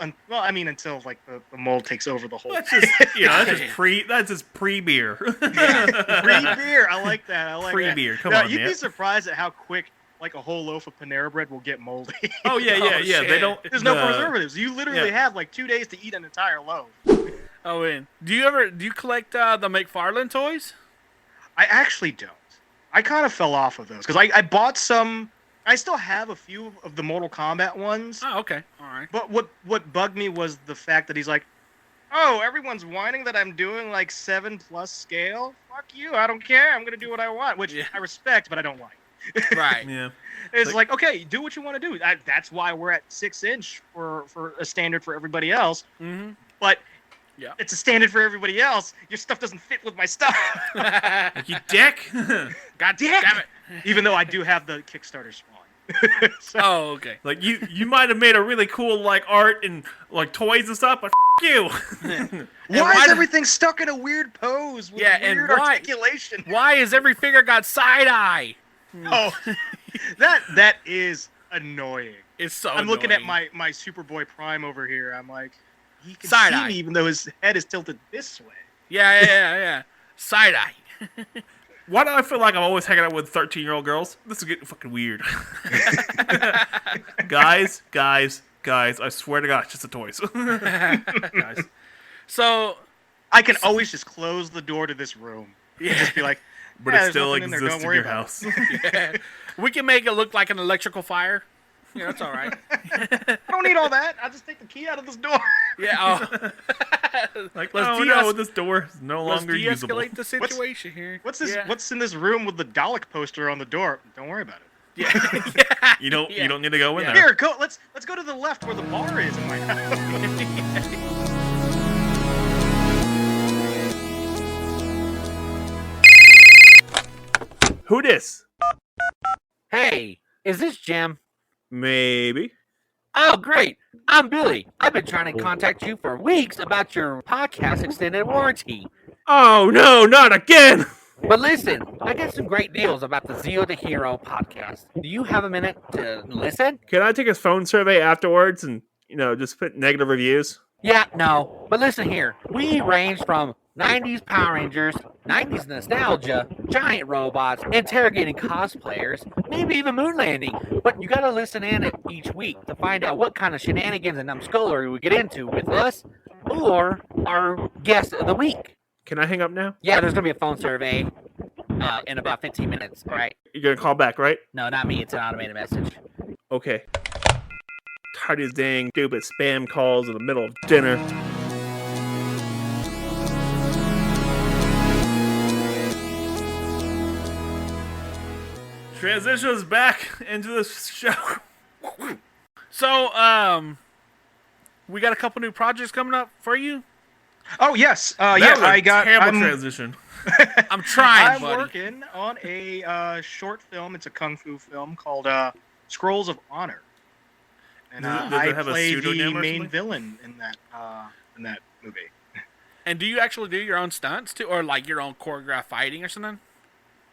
like the mold takes over the whole. That's just pre beer. Pre-beer. I like that. I like pre-beer. Come now, on, you'd man. be surprised at how quick like a whole loaf of Panera Bread will get moldy. Oh yeah. Shit. They don't. There's no preservatives. You literally have like 2 days to eat an entire loaf. Oh, and do you collect the McFarlane toys? I actually don't. I kind of fell off of those because I bought some. I still have a few of the Mortal Kombat ones. Oh, okay, all right. But what bugged me was the fact that he's like, oh, everyone's whining that I'm doing like 7+ scale. Fuck you. I don't care. I'm gonna do what I want, which I respect, but I don't like. Right. Yeah. It's like, okay, do what you want to do. That's why we're at 6-inch for a standard for everybody else. Mm-hmm. But yeah, it's a standard for everybody else. Your stuff doesn't fit with my stuff. Like, you dick. God damn it. Even though I do have the Kickstarter spawn. So, Oh, okay. Like you might have made a really cool like art and like toys and stuff, but you. why is everything stuck in a weird pose with and weird why- articulation? Why is every figure got side eye? Oh, that is annoying. It's so. I'm looking at annoying. my Superboy Prime over here. I'm like, he can Side see eye. me even though his head is tilted this way. Yeah. Side eye. Why do I feel like I'm always hanging out with 13-year-old girls? This is getting fucking weird. guys, I swear to God, it's just the toys. Guys. So I can always just close the door to this room. And just be like, But "Yeah, it there's still nothing in there, exists don't in worry your about house. yeah. We can make it look like an electrical fire. Yeah, that's all right. I don't need all that. I'll just take the key out of this door. Yeah. Oh. Like, Let's oh no, this door is no Let's longer usable. de-escalate the situation here. What's this? Yeah. What's in this room with the Dalek poster on the door? Don't worry about it. Yeah. You don't need to go in there. Here, go. Let's go to the left where the bar is in my house. Who dis? Hey, is this Jim? Maybe. Oh, great. I'm Billy. I've been trying to contact you for weeks about your podcast extended warranty. Oh no, not again! But listen, I got some great deals about the Zero to Hero podcast. Do you have a minute to listen? Can I take a phone survey afterwards and just put negative reviews? Yeah, no. But listen here. We range from 90s Power Rangers, 90s nostalgia, giant robots, interrogating cosplayers, maybe even moon landing. But you gotta listen in each week to find out what kind of shenanigans and numbskullery we get into with us or our guest of the week. Can I hang up now? Yeah, there's gonna be a phone survey in about 15 minutes, all right? You're gonna call back, right? No, not me. It's an automated message. Okay. Tired of these dang stupid spam calls in the middle of dinner. Transitions back into the show. So, we got a couple new projects coming up for you. Oh yes, That yeah. was a I got. terrible transition. I'm trying, I'm buddy. working on a short film. It's a kung fu film called Scrolls of Honor, and Does it I have a play the pseudonym or main something? villain in that movie. And do you actually do your own stunts too, or like your own choreographed fighting or something?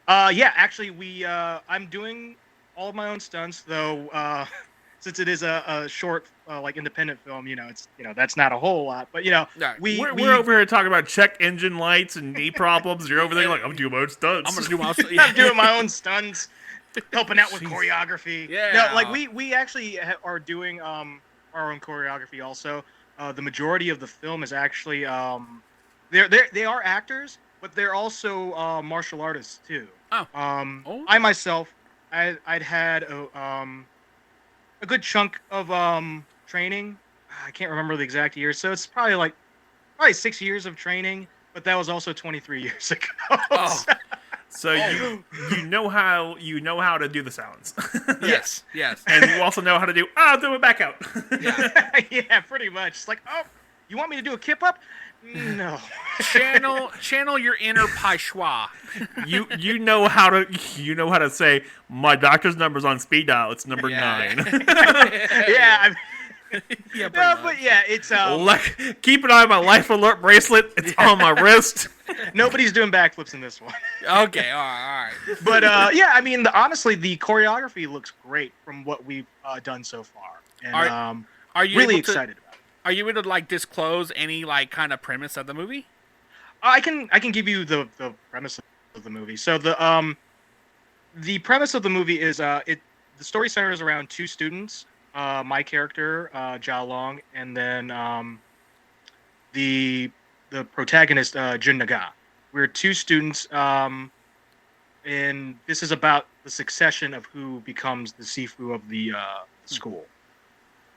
Yeah, actually, I'm doing all of my own stunts, though. Since it is a short, like independent film, it's that's not a whole lot, but Right. We're over here talking about check engine lights and knee problems. You're over there like, I'm doing my own stunts. I'm gonna do my. I'm doing my own stunts, helping out with choreoreography. Yeah. No, like we actually are doing our own choreography also. The majority of the film is actually they are actors, but they're also martial artists too. Oh. Oh. I myself, I'd had a good chunk of training. I can't remember the exact year, so it's probably 6 years of training. But that was also 23 years ago. Oh. So you know how to do the sounds. Yes, yes. And you also know how to do throw it back out. Yeah, pretty much. It's like, oh, you want me to do a kip up? No. Channel your inner patois. You know how to say my doctor's number's on speed dial. It's number 9. Yeah. Yeah, No, but yeah, it's Keep an eye on my life alert bracelet. It's on my wrist. nobody's doing backflips in this one. Okay, all right. But yeah, I mean, honestly, the choreography looks great from what we've done so far, and Are you really able to- excited about it. Are you able to like disclose any like kind of premise of the movie? I can give you the premise of the movie. So the premise of the movie is the story centers around 2 students. My character, Jia Long, and then the protagonist, Jun Naga. We're 2 students, and this is about the succession of who becomes the Sifu of the school.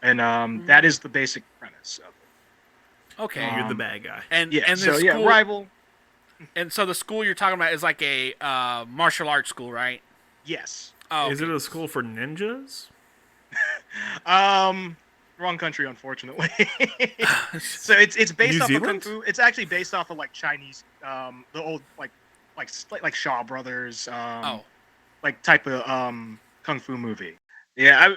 And that is the basic premise of it. Okay, You're the bad guy. and Yeah, and the so school, yeah, rival. and so the school you're talking about is like a martial arts school, right? Yes. Oh, Is it a school for ninjas? Wrong country, unfortunately. So it's based New off Zealand? of kung fu. It's actually based off of like Chinese, the old like Shaw Brothers, like type of kung fu movie. Yeah,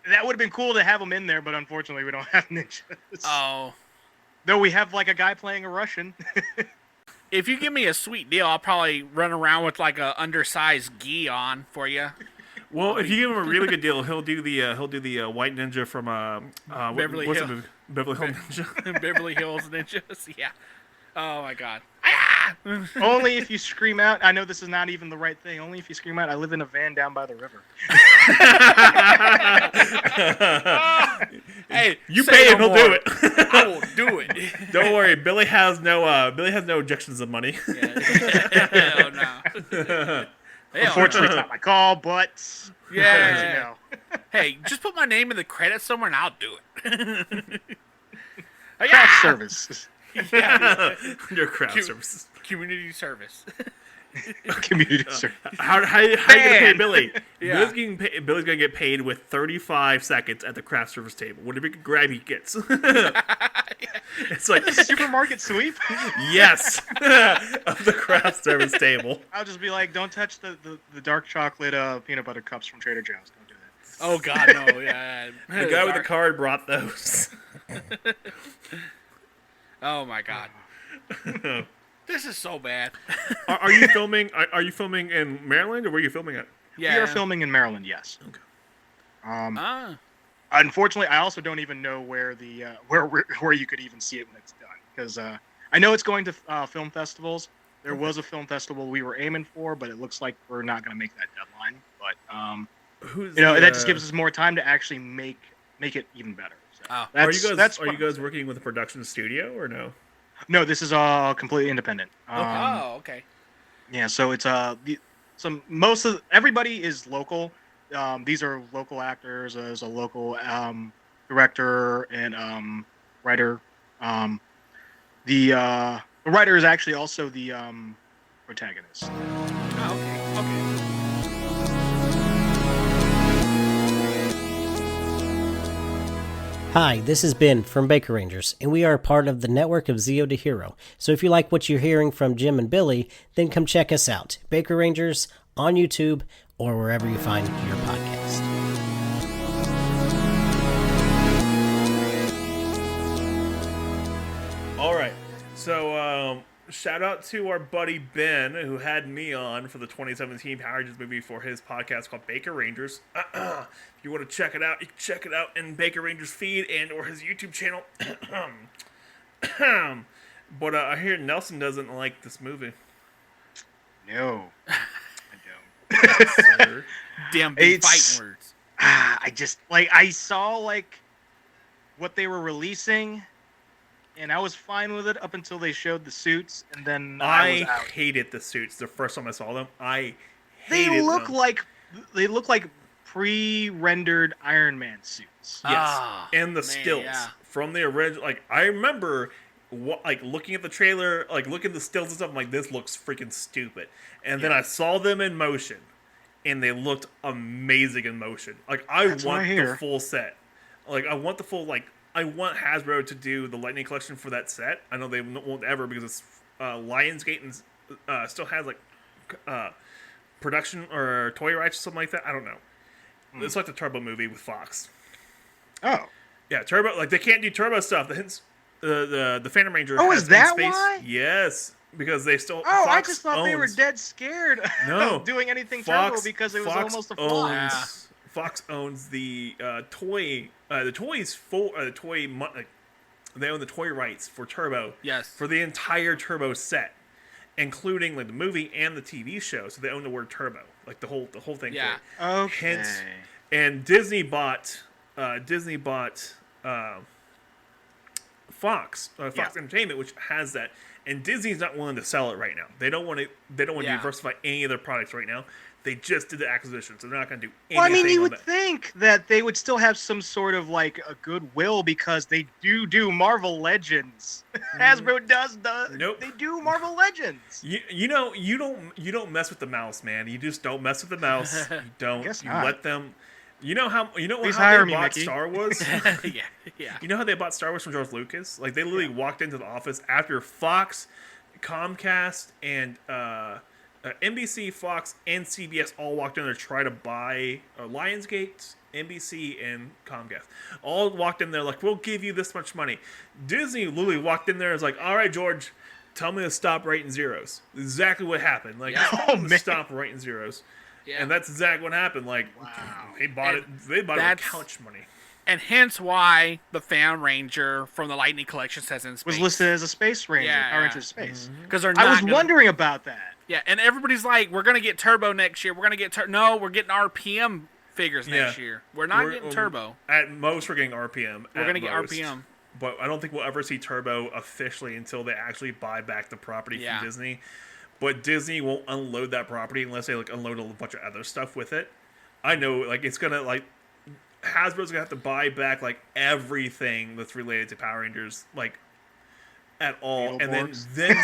that would have been cool to have them in there, but unfortunately, we don't have ninjas. Oh. Though we have like a guy playing a Russian. If you give me a sweet deal, I'll probably run around with like a undersized gi on for you. Well, if you give him a really good deal, he'll do the white ninja from Beverly what's Hills. the movie? Beverly Hills Ninja. Beverly Hills Ninjas. Yeah. Oh my God. Only if you scream out. I know this is not even the right thing. Only if you scream out. I live in a van down by the river. Hey, You say pay him, no he'll do more. it. I will do it. Don't worry, Billy has no objections of money. Hell no. Unfortunately, it's not my call, but Yeah. you know. Hey, just put my name in the credits somewhere and I'll do it. Craft service. Your craft Cute. services. Community service. Community service. How you gonna pay Man. Billy? Yeah. Billy's gonna get paid with 35 seconds at the craft service table. Whatever grab he gets. It's like Supermarket sweep. yes of the craft service table. I'll just be like, don't touch the dark chocolate peanut butter cups from Trader Joe's. Don't do that. Oh God, no! Yeah, The guy with the card brought those. Oh my God, this is so bad. Are you filming? Are you filming in Maryland or where are you filming at? Yeah, We are filming in Maryland, yes. Okay. Ah, Unfortunately, I also don't even know where the where you could even see it when it's done, because I know it's going to film festivals. There was a film festival we were aiming for, but it looks like we're not going to make that deadline. But Who's that just gives us more time to actually make it even better. So Oh. Are you guys that's are you guys working with a production studio or no? No, this is all completely independent. okay. Yeah, so it's everybody is local. These are local actors. There's a local director and writer. The writer is actually also the protagonist. Oh, okay. Okay. Hi, this is Ben from Baker Rangers, and we are part of the network of Zeo to Hero. So if you like what you're hearing from Jim and Billy, then come check us out. Baker Rangers on YouTube or wherever you find your podcast. All right. So shout out to our buddy Ben who had me on for the 2017 Power Rangers movie for his podcast called Baker Rangers. If you want to check it out, you can check it out in Baker Rangers feed and or his YouTube channel. But I hear Nelson doesn't like this movie. No, I don't. Sir. Damn big It's- fighting words. I just I saw what they were releasing, and I was fine with it up until they showed the suits, and then I was I out. hated the suits the first time I saw them. I They hated look them. like pre-rendered Iron Man suits. Yes, Ah, and the man, stills yeah. from the original. Like I remember like looking at the trailer, like looking at the stills and stuff, I'm like, this looks freaking stupid. And then I saw them in motion, and they looked amazing in motion. Like I That's what I want hear. the full set. Like I want the full I want Hasbro to do the Lightning Collection for that set. I know they won't ever because it's Lionsgate and still has like production or toy rights or something like that. I don't know. It's like the Turbo movie with Fox. Oh. Yeah, Turbo. Like they can't do Turbo stuff. The Phantom Ranger. Oh, has is that in space. why? Yes, because they still. Oh, Fox I just thought they were owns- dead scared No, of doing anything Fox, Turbo because it was Fox almost a owns, flop. Fox owns the toy. The toys for the toy. They own the toy rights for Turbo. Yes. For the entire Turbo set, including like the movie and the TV show. So they own the word Turbo, like the whole thing. Yeah. For it. Okay. Hence, and Disney bought Fox Entertainment, which has that, and Disney's not willing to sell it right now. They don't want to. They don't want to Yeah. diversify any of their products right now. They just did the acquisition, so they're not going to do anything. Well, I mean, you on would that. think that they would still have some sort of like a goodwill because they do Marvel Legends. Hasbro does Nope. They do Marvel Legends. You don't mess with the mouse, man. You just don't mess with the mouse. You don't. Guess You not. let them. Please how hire they me, bought Mickey. Star Wars. Yeah. You know how they bought Star Wars from George Lucas? Like they literally walked into the office after Fox, Comcast, and NBC, Fox, and CBS all walked in there to try to buy Lionsgate, NBC, and Comcast. All walked in there like, we'll give you this much money. Disney literally walked in there and was like, all right, George, tell me to stop writing zeros. Exactly what happened. Like, Yeah. tell me to stop writing zeros. Yeah. And that's exactly what happened. Like, they bought it. They bought it with that's- couch money. And hence why the Phantom Ranger from the Lightning Collection says in space. Was listed as a Space Ranger. Yeah, Power yeah. Ranger Space. Because they're not I was gonna- wondering about that. Yeah, and everybody's like, we're gonna get Turbo next year. We're gonna get no, we're getting RPM figures next Yeah. year. We're not getting Turbo. At most, we're getting RPM. We're at gonna get most. RPM. But I don't think we'll ever see Turbo officially until they actually buy back the property Yeah. from Disney. But Disney won't unload that property unless they like unload a bunch of other stuff with it. I know, like it's gonna like Hasbro's gonna have to buy back like everything that's related to Power Rangers, like at all, and then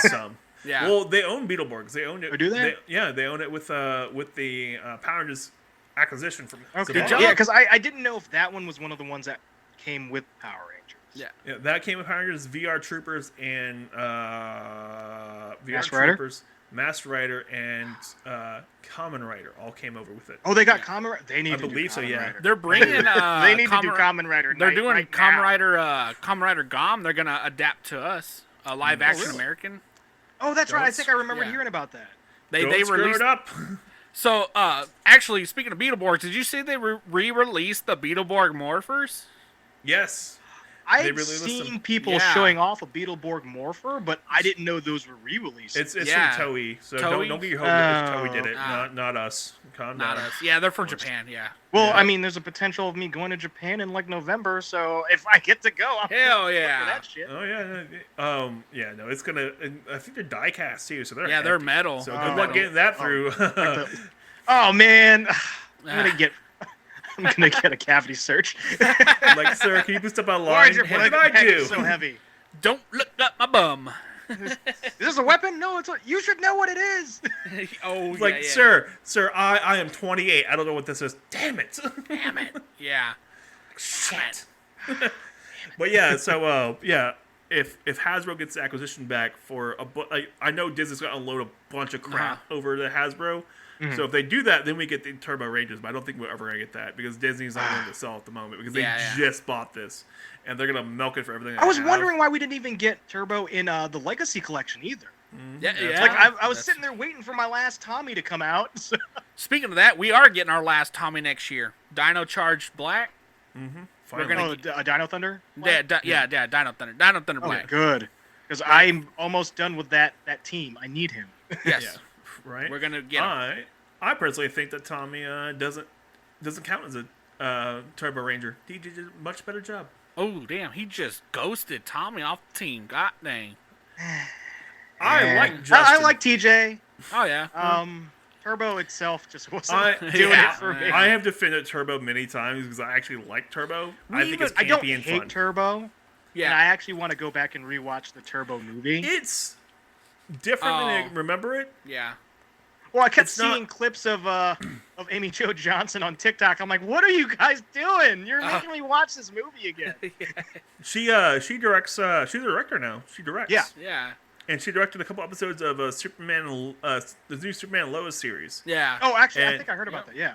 some. Yeah. Well, they own Beetleborgs. They own it. Oh, do they? They own it with the Power Rangers acquisition from. Okay. Saban. Yeah, because I didn't know if that one was one of the ones that came with Power Rangers. Yeah. Yeah, that came with Power Rangers, VR Troopers, and VR Masked Rider? Troopers, Masked Rider, and Kamen Rider all came over with it. Oh, they got Kamen Rider. They need I to believe do so, Kamen yeah. Rider. They're bringing They need to do Kamen- Kamen Rider. They're doing right Kamen now. Rider Gom. They're gonna adapt to us, a live action really? American. Oh, that's right. I Don't- think I remember yeah. hearing about that. They Don't screw released it up. So, actually, speaking of Beetleborgs, did you see they re-released the Beetleborg Morphers? Yes. I've re-released seen them. people Yeah. showing off a Beetleborg Morpher, but I didn't know those were re-released. It's Yeah. from Toei, so Toei? don't get your hopes up. Oh. Toei did it, Ah. not us. Calm Not down. us. Yeah, they're from Japan. Yeah. well, Yeah. I mean, there's a potential of me going to Japan in like November, so if I get to go, I'm Hell look yeah. for that shit. Oh yeah, no, it's gonna. And I think they're die cast too, so they're Yeah, they're hefty. metal. So They're good luck metal. getting that through. Oh man, I'm Ah. gonna get a cavity search. Like, sir, can you please step out of Why line? is your What did bag I do? so heavy? Don't look up my bum. Is this a weapon? No, you should know what it is. It's Oh, like, yeah. sir, I am 28. I don't know what this is. Damn it. Damn it. Yeah. Shit. But yeah, so if Hasbro gets the acquisition back for I know Disney's gonna unload a bunch of crap over to Hasbro. So if they do that, then we get the Turbo Rangers. But I don't think we're ever gonna get that because Disney's not willing to sell at the moment because they just bought this and they're gonna milk it for everything. I was they have. wondering why we didn't even get Turbo in the Legacy Collection either. Yeah. That's Yeah. Like I was That's- sitting there waiting for my last Tommy to come out. So. Speaking of that, we are getting our last Tommy next year. Dino Charged Black. Finally. We're gonna Oh, Dino Thunder. Yeah, Dino Thunder. Dino Thunder Oh, Black. good. Because I'm almost done with that team. I need him. Yes. Yeah, right. We're gonna get him. I personally think that Tommy doesn't count as a Turbo Ranger. He did a much better job. Oh, damn. He just ghosted Tommy off the team. God dang. I like I Justin. like TJ. Oh, yeah. Turbo itself just wasn't I- doing Yeah. it for me. I have defended Turbo many times because I actually like Turbo. I think it's I don't campy and hate fun. Turbo. Yeah. And I actually want to go back and rewatch the Turbo movie. It's different than I remember it. Yeah. Well, I kept It's not- seeing clips of Amy Jo Johnson on TikTok. I'm like, what are you guys doing? You're making me watch this movie again. She directs. She's a director now. She directs. Yeah. Yeah. And she directed a couple episodes of Superman, the new Superman and Lois series. Yeah. Oh, actually, I And- think I heard about that. Yeah.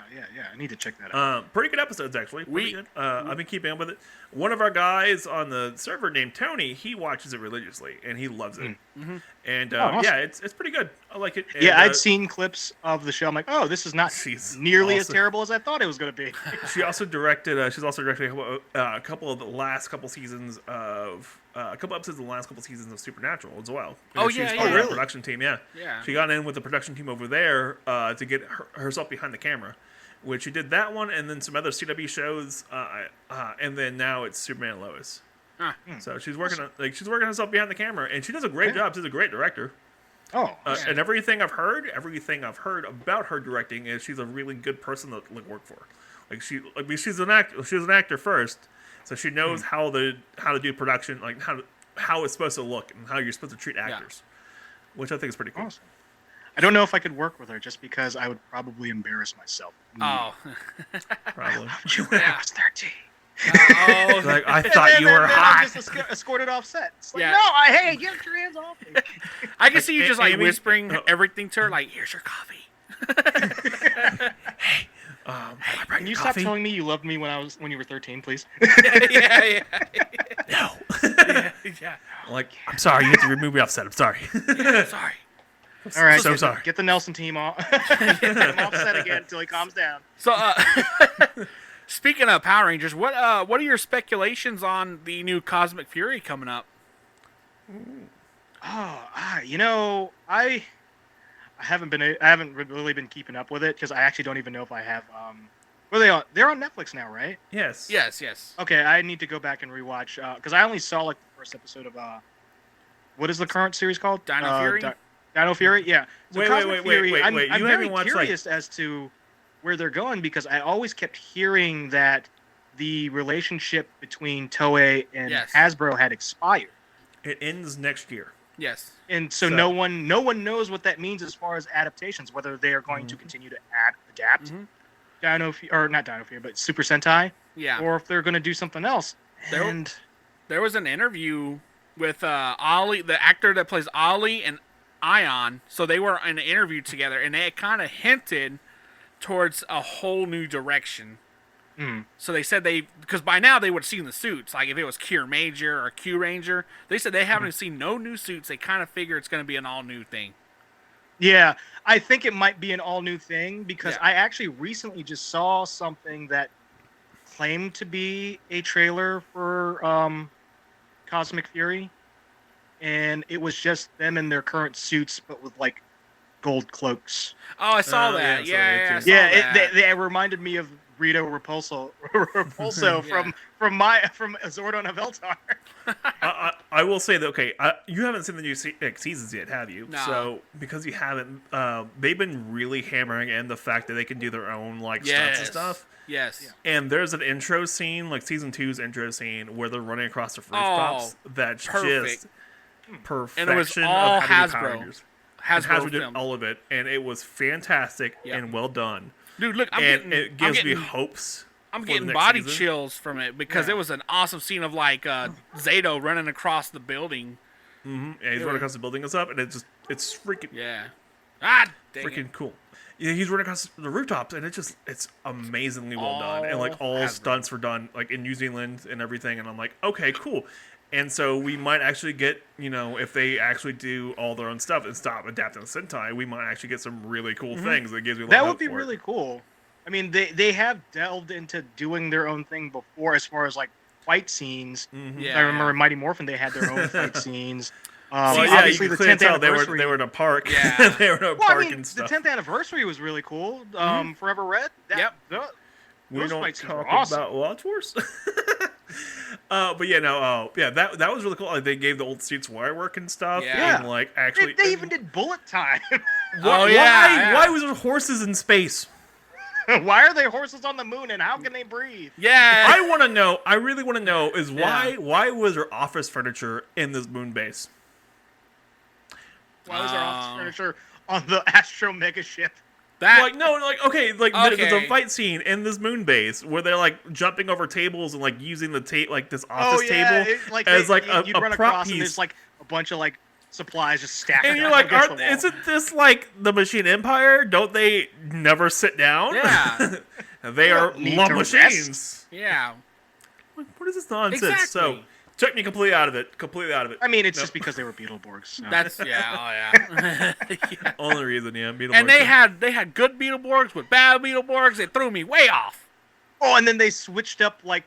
I need to check that out. Pretty good episodes, actually. Pretty good. I've been keeping up with it. One of our guys on the server named Tony, he watches it religiously, and he loves it. Mm-hmm. And awesome. yeah, it's pretty good. I like it. And, Yeah, I'd seen clips of the show. I'm like, oh, this is not She's nearly as awesome. terrible as I thought it was going to be. She also directed. She's also directed a couple of the last couple seasons of a couple episodes of the last couple seasons of Supernatural as well. Oh, She's yeah, part yeah. of Really? the production team. Yeah. Yeah. She got in with the production team over there to get herself behind the camera, which she did that one, and then some other CW shows, and then now it's Superman and Lois. Huh. So she's working herself behind the camera, and she does a great job. She's a great director. Oh, And everything I've heard about her directing is she's a really good person to work for. Like she's an actor first, so she knows how to do production, like how it's supposed to look and how you're supposed to treat actors, which I think is pretty cool. awesome. I don't know if I could work with her just because I would probably embarrass myself. Oh. Probably. When I was 13. Oh. Like I thought you were I'm hot. just escorted off set. It's like, Yeah. no, hey, get your hands off me. I can see you just like Amy- whispering oh. everything to her, like, "Here's your coffee." I brought Can you you stop coffee. telling me you loved me when you were 13, please? yeah. No. Yeah. Like I'm sorry, you have to remove me off set. I'm sorry. Sorry. All right, So get, sorry. Get the Nelson team off. Get him off set again until he calms down. So, speaking of Power Rangers, what are your speculations on the new Cosmic Fury coming up? Oh, I haven't really been keeping up with it because I actually don't even know if I have. Where are they on? They're on Netflix now, right? Yes. Yes. Okay, I need to go back and rewatch because I only saw like the first episode of what is the current series called? Dino Fury? Dino Fury, yeah. So Wait, Cosmic Fury, I'm You very haven't watched, curious as to where they're going because I always kept hearing that the relationship between Toei and Yes. Hasbro had expired. It ends next year. Yes. And so, So- no one knows what that means as far as adaptations, whether they are going to continue to adapt not Dino Fury, but Super Sentai, Yeah. or if they're going to do something else. There- And There was an interview with Ollie, the actor that plays Ollie, and Ion. So they were in an interview together, and they kind of hinted towards a whole new direction. So they said because by now they would have seen the suits, like if it was Cure Major or Q Ranger. They said they haven't seen no new suits. They kind of figure it's going to be an all new thing. yeah, I think it might be an all new thing because Yeah. I actually recently just saw something that claimed to be a trailer for Cosmic Fury, and it was just them in their current suits, but with like gold cloaks. Oh, I saw Oh, yeah, that. I saw Yeah, that I too. saw Yeah, that. they reminded me of Rito Repulso Yeah. from Zordon of Eltar. I will say that, okay, you haven't seen the new seasons yet, have you? No. So, because you haven't, they've been really hammering in the fact that they can do their own, like, stunts and Yes. stuff. Yes. And there's an intro scene, like season 2's intro scene, where they're running across the rooftops. That's perfect. just perfection And it was all of how to do Power Hasbro. Rangers. And Hasbro Hasbro did filmed. all of it, and it was fantastic Yeah. and well done. Dude, look, And it gives me hopes. I'm for the getting next body season. chills from it because Yeah. it was an awesome scene of like Zato running across the building. Yeah, he's running across the building and stuff, and it's freaking Yeah. Ah, dang freaking it. cool. Yeah, he's running across the rooftops, and it's amazingly well done, and like all Hasbro. stunts were done like in New Zealand and everything, and I'm like, okay, cool. And so we might actually get, if they actually do all their own stuff and stop adapting to Sentai, we might actually get some really cool things that gives me a lot That of would hope be for it. really cool. I mean, they have delved into doing their own thing before, as far as like fight scenes. Yeah. I remember in Mighty Morphin they had their own fight scenes. Well, yeah, Obviously, you the can clearly 10th tell anniversary. they were in a park. Yeah. they were in a Well, park I mean, and the stuff. 10th anniversary was really cool. Forever Red. Yep. We those don't fight scenes were talk awesome. about Law Force. But yeah, no, that was really cool. Like, they gave the old suits wire work and stuff. Yeah. And like actually, They even did bullet time. Oh, yeah. Why was there horses in space? Why are there horses on the moon, and how can they breathe? Yeah. I want to know. I really want to know is why was there office furniture in this moon base? Why was there office furniture on the Astro Mega ship? that Like no, like okay, like there's a fight scene in this moon base where they're like jumping over tables and like using the tape, like this office table as you'd a run prop across and there's piece. like a bunch of like supplies just stacked. And you're up like, against the wall. isn't this like the Machine Empire? Don't they never sit down? Yeah. They are don't need love to machines. yeah. What is this nonsense? Exactly. So took me completely out of it. I mean, it's No. just because they were Beetleborgs. So. That's yeah. Yeah. Only reason, yeah. Beetleborgs. And they had good Beetleborgs with bad Beetleborgs. It threw me way off. Oh, and then they switched up like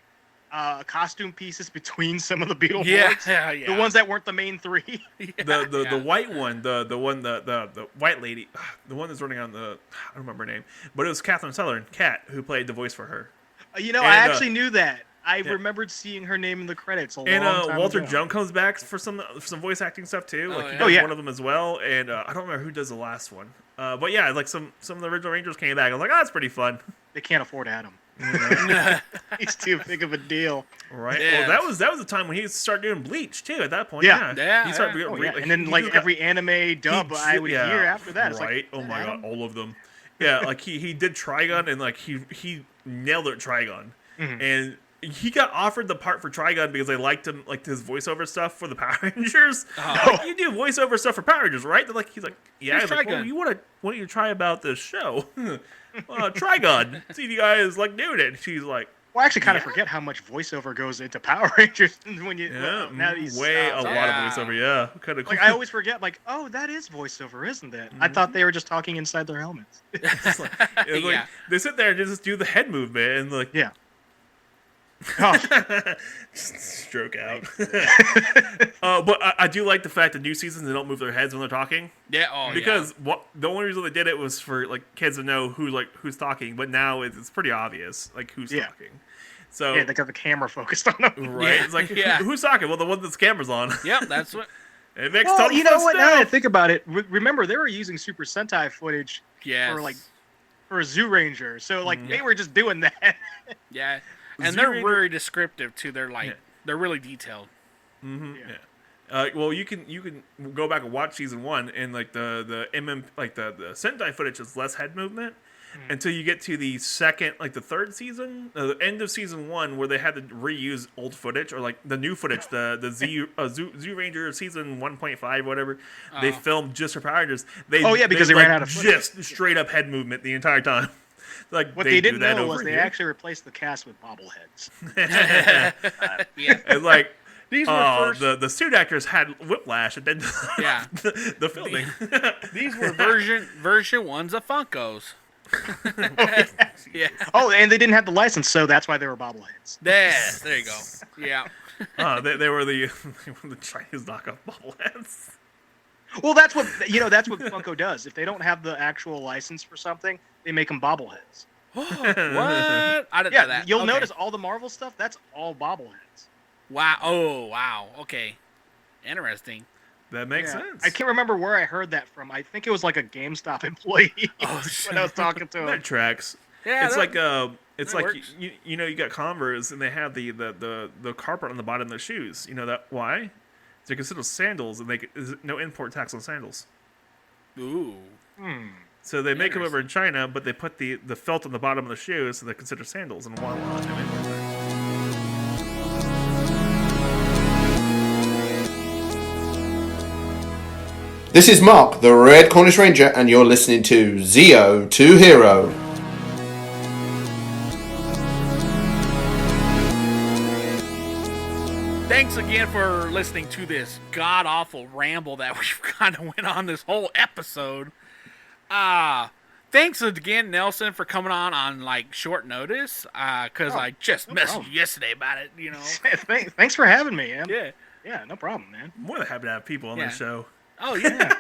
costume pieces between some of the Beetleborgs. Yeah. The ones that weren't the main three. the white one, the white lady, the one that's running on the, I don't remember her name, but it was Catherine Sutherland, Kat, who played the voice for her. I And, actually knew that. I yeah. remembered seeing her name in the credits a long And time Walter ago. Jones comes back for some voice acting stuff too. Oh, Like he yeah. does Oh, yeah. one of them as well. And I don't remember who does the last one. But yeah, like some of the original Rangers came back. I was like, oh, that's pretty fun. They can't afford Adam. Yeah. He's too big of a deal. Right. Yeah. Well, that was the time when he started doing Bleach too. At that point, Yeah. Yeah, He started yeah. doing Oh, yeah. like, And then he like got- every anime dub I would hear after that. It's Right. like, Oh my Adam? god, all of them. Yeah, like he did Trigun and like he nailed it at Trigun. Mhm. And he got offered the part for Trigun because they liked him, like his voiceover stuff for the Power Rangers. Oh. Like, you do voiceover stuff for Power Rangers, right? They're like, he's like, yeah. Here's He's like, well, Trigun. why don't you try about this show? Trigun. See if you guys like doing it. And she's like, Well, I actually kind of forget how much voiceover goes into Power Rangers when you yeah, now these way a lot Yeah. of voiceover. Yeah, kind of. Like I always forget, like, oh, that is voiceover, isn't it? I thought they were just talking inside their helmets. It's like, Yeah. they sit there and just do the head movement and like Yeah. Oh, stroke out. But I do like the fact that new seasons they don't move their heads when they're talking Yeah. Oh, because the only reason they did it was for like kids to know who's talking. But now it's pretty obvious like who's Yeah. talking. So yeah, they got the camera focused on them. right, Yeah. it's like Yeah. who's talking? Well, the one that's cameras on. Yeah. Yep. That's what. It makes Well, total you know sense what? Now that I now. think about it, remember they were using Super Sentai footage Yes. for a Zoo Ranger, so like they were just doing that. Yeah. And Zoo they're Ranger- very descriptive too. They're like Yeah. they're really detailed. Yeah. Well, you can go back and watch season 1, and like the Sentai footage is less head movement until you get to the third season, the end of season 1, where they had to reuse old footage or like the new footage, the Zoo Ranger season 1.5, whatever. They filmed just for Power Rangers. Because they ran out of footage. just straight up head movement the entire time. Like What they they do didn't that know over was they here. actually replaced the cast with bobbleheads. Yeah. And like. These were first. The suit actors had whiplash and then Yeah. the filming. These were version ones of Funkos. Yeah. Oh, and they didn't have the license, so that's why they were bobbleheads. There you go. Yeah. They were the Chinese knockoff bobbleheads. Well, that's what Funko does. If they don't have the actual license for something, they make them bobbleheads. What? I didn't Yeah, know that. you'll Okay. notice all the Marvel stuff. That's all bobbleheads. Wow. Oh, wow. Okay. Interesting. That makes Yeah. sense. I can't remember where I heard that from. I think it was like a GameStop employee when I was talking to him. That tracks. Yeah. It's like that like works. you got Converse and they have the carpet on the bottom of their shoes. You know that why? They're considered sandals and there's no import tax on sandals. Ooh. So they make them over in China, but they put the felt on the bottom of the shoes, so they're considered sandals. And voila, no import tax. This is Mark, the Red Cornish Ranger, and you're listening to Zeo2Hero. Thanks again for listening to this god awful ramble that we've kind of went on this whole episode. Thanks again, Nelson, for coming on like short notice. Because I just messaged you yesterday about it. You know. Thanks for having me, man. Yeah. Yeah, no problem, man. More than happy to have people on Yeah. this show. Oh yeah.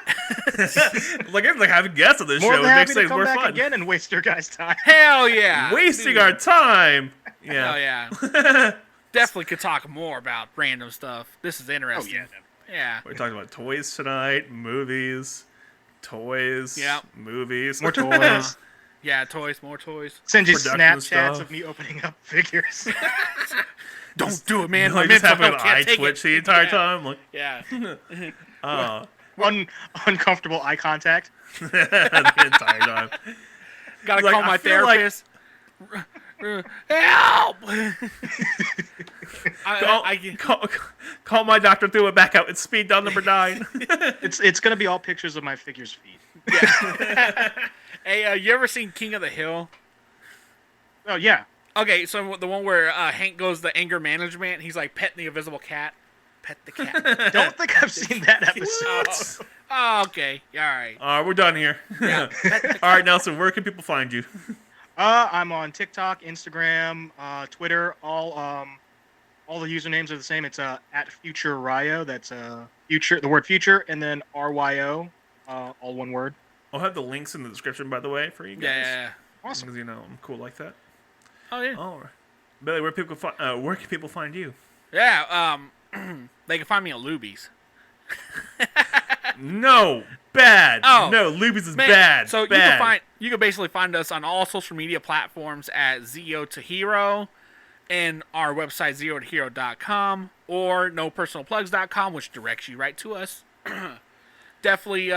Like it's like having guests on this More show. than It happy makes to things come more back fun. again and waste your guys' time. Hell yeah. Wasting Dude. our time. Hell Yeah. yeah. Definitely could talk more about random stuff. This is Oh interesting. yeah. Yeah. We're talking about toys tonight, movies, toys, Yep. movies. More toys. Yeah, toys, more toys. Send you Production Snapchats stuff. of me opening up figures. Don't do it, man. No, My you just mental having health an can't eye take twitch it. the entire Yeah. time. Like, Yeah. Uncomfortable eye contact. the entire time. Gotta Like, call I my feel like- therapist. Help! Call my doctor, threw it back out. It's speed dial number 9. It's gonna be all pictures of my figures' feet. Hey, you ever seen King of the Hill? Oh yeah. Okay, so the one where Hank goes to anger management, he's like petting the invisible cat. Pet the cat. Don't think I've seen that episode. Oh, okay. All right. We're done here. Yeah. Pet the All right, Nelson, where can people find you? I'm on TikTok, Instagram, Twitter. All the usernames are the same. It's at Future Ryo. That's future, the word future, and then RYO, all one word. I'll have the links in the description, by the way, for you guys. Yeah. Awesome. Because, I'm cool like that. Oh, yeah. All right. Billy, where can people find you? Yeah, they can find me on Lubies. No, bad. Oh, no, Lubies is Man, bad. So bad. you can basically find us on all social media platforms at zeotohero and our website zeotohero.com or nopersonalplugs.com, which directs you right to us. Definitely,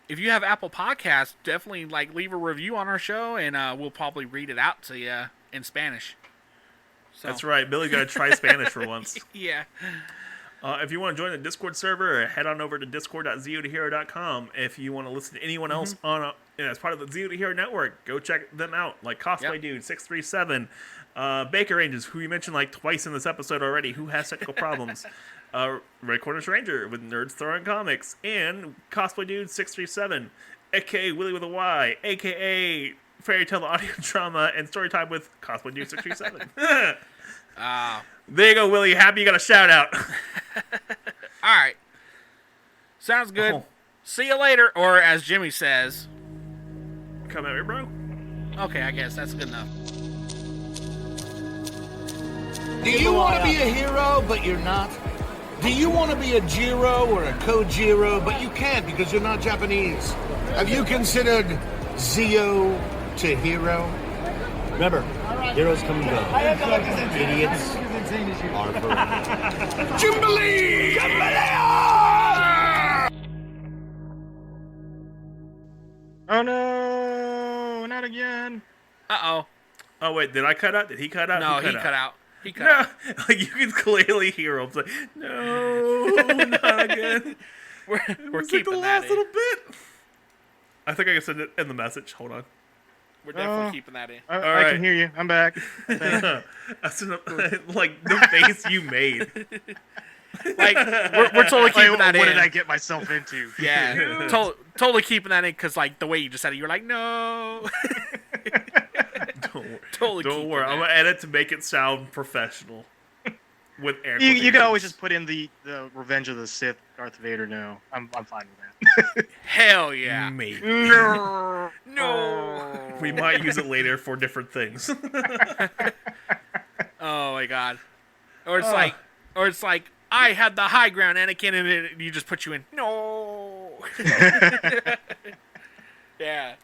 if you have Apple Podcasts, definitely leave a review on our show, and we'll probably read it out to you in Spanish. So. That's right. Billy's got to try Spanish for once. Yeah. If you want to join the Discord server, head on over to discord.zeotohero.com. If you want to listen to anyone else as part of the Zeo to Hero network, go check them out. Like Cosplay Dude 637, Baker Rangers, who we mentioned twice in this episode already, who has technical problems. Red Cornish Ranger with Nerds Throwing Comics, and Cosplay Dude 637, aka Willie with a Y, aka Fairy Tale Audio Drama and Storytime with Cosplay Dude 637. There you go, Willie. Happy you got a shout out. All right. Sounds good. Oh. See you later. Or as Jimmy says. Come at me, bro. Okay, I guess that's good enough. Do you want to be a hero, but you're not? Do you want to be a Jiro or a Kojiro, but you can't because you're not Japanese? Have you considered Zeo to Hero? Remember, heroes come and go. Idiots are forever. Jimbalee! Oh no, not again. Uh-oh. Oh, wait. Did I cut out? Did he cut out? No, he cut out. He cut No. out. You can clearly hear him. It's like, no, not again. We're It's keeping the that last in. little bit. I think I can send it in the message. Hold on. We're definitely keeping that in. I right. can hear you. I'm back. That's the face you made. We're totally keeping that in. What did I get myself into? Yeah. Totally keeping that in because, the way you just said it, you're like, no. Totally Don't keeping worry. that. I'm going to edit to make it sound professional. With air You can always quotations. just put in the Revenge of the Sith, Darth Vader. No, I'm fine with that. Hell yeah. Maybe. No. We might use it later for different things. Oh, my God. Or it's like, I had the high ground, Anakin, and then you just put you in. No. Yeah.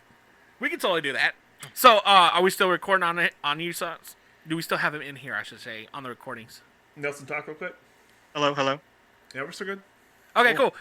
We can totally do that. So, are we still recording on it on you? Do we still have him in here, I should say, on the recordings? Nelson, talk real quick. Hello. Yeah, we're still good. Okay, cool.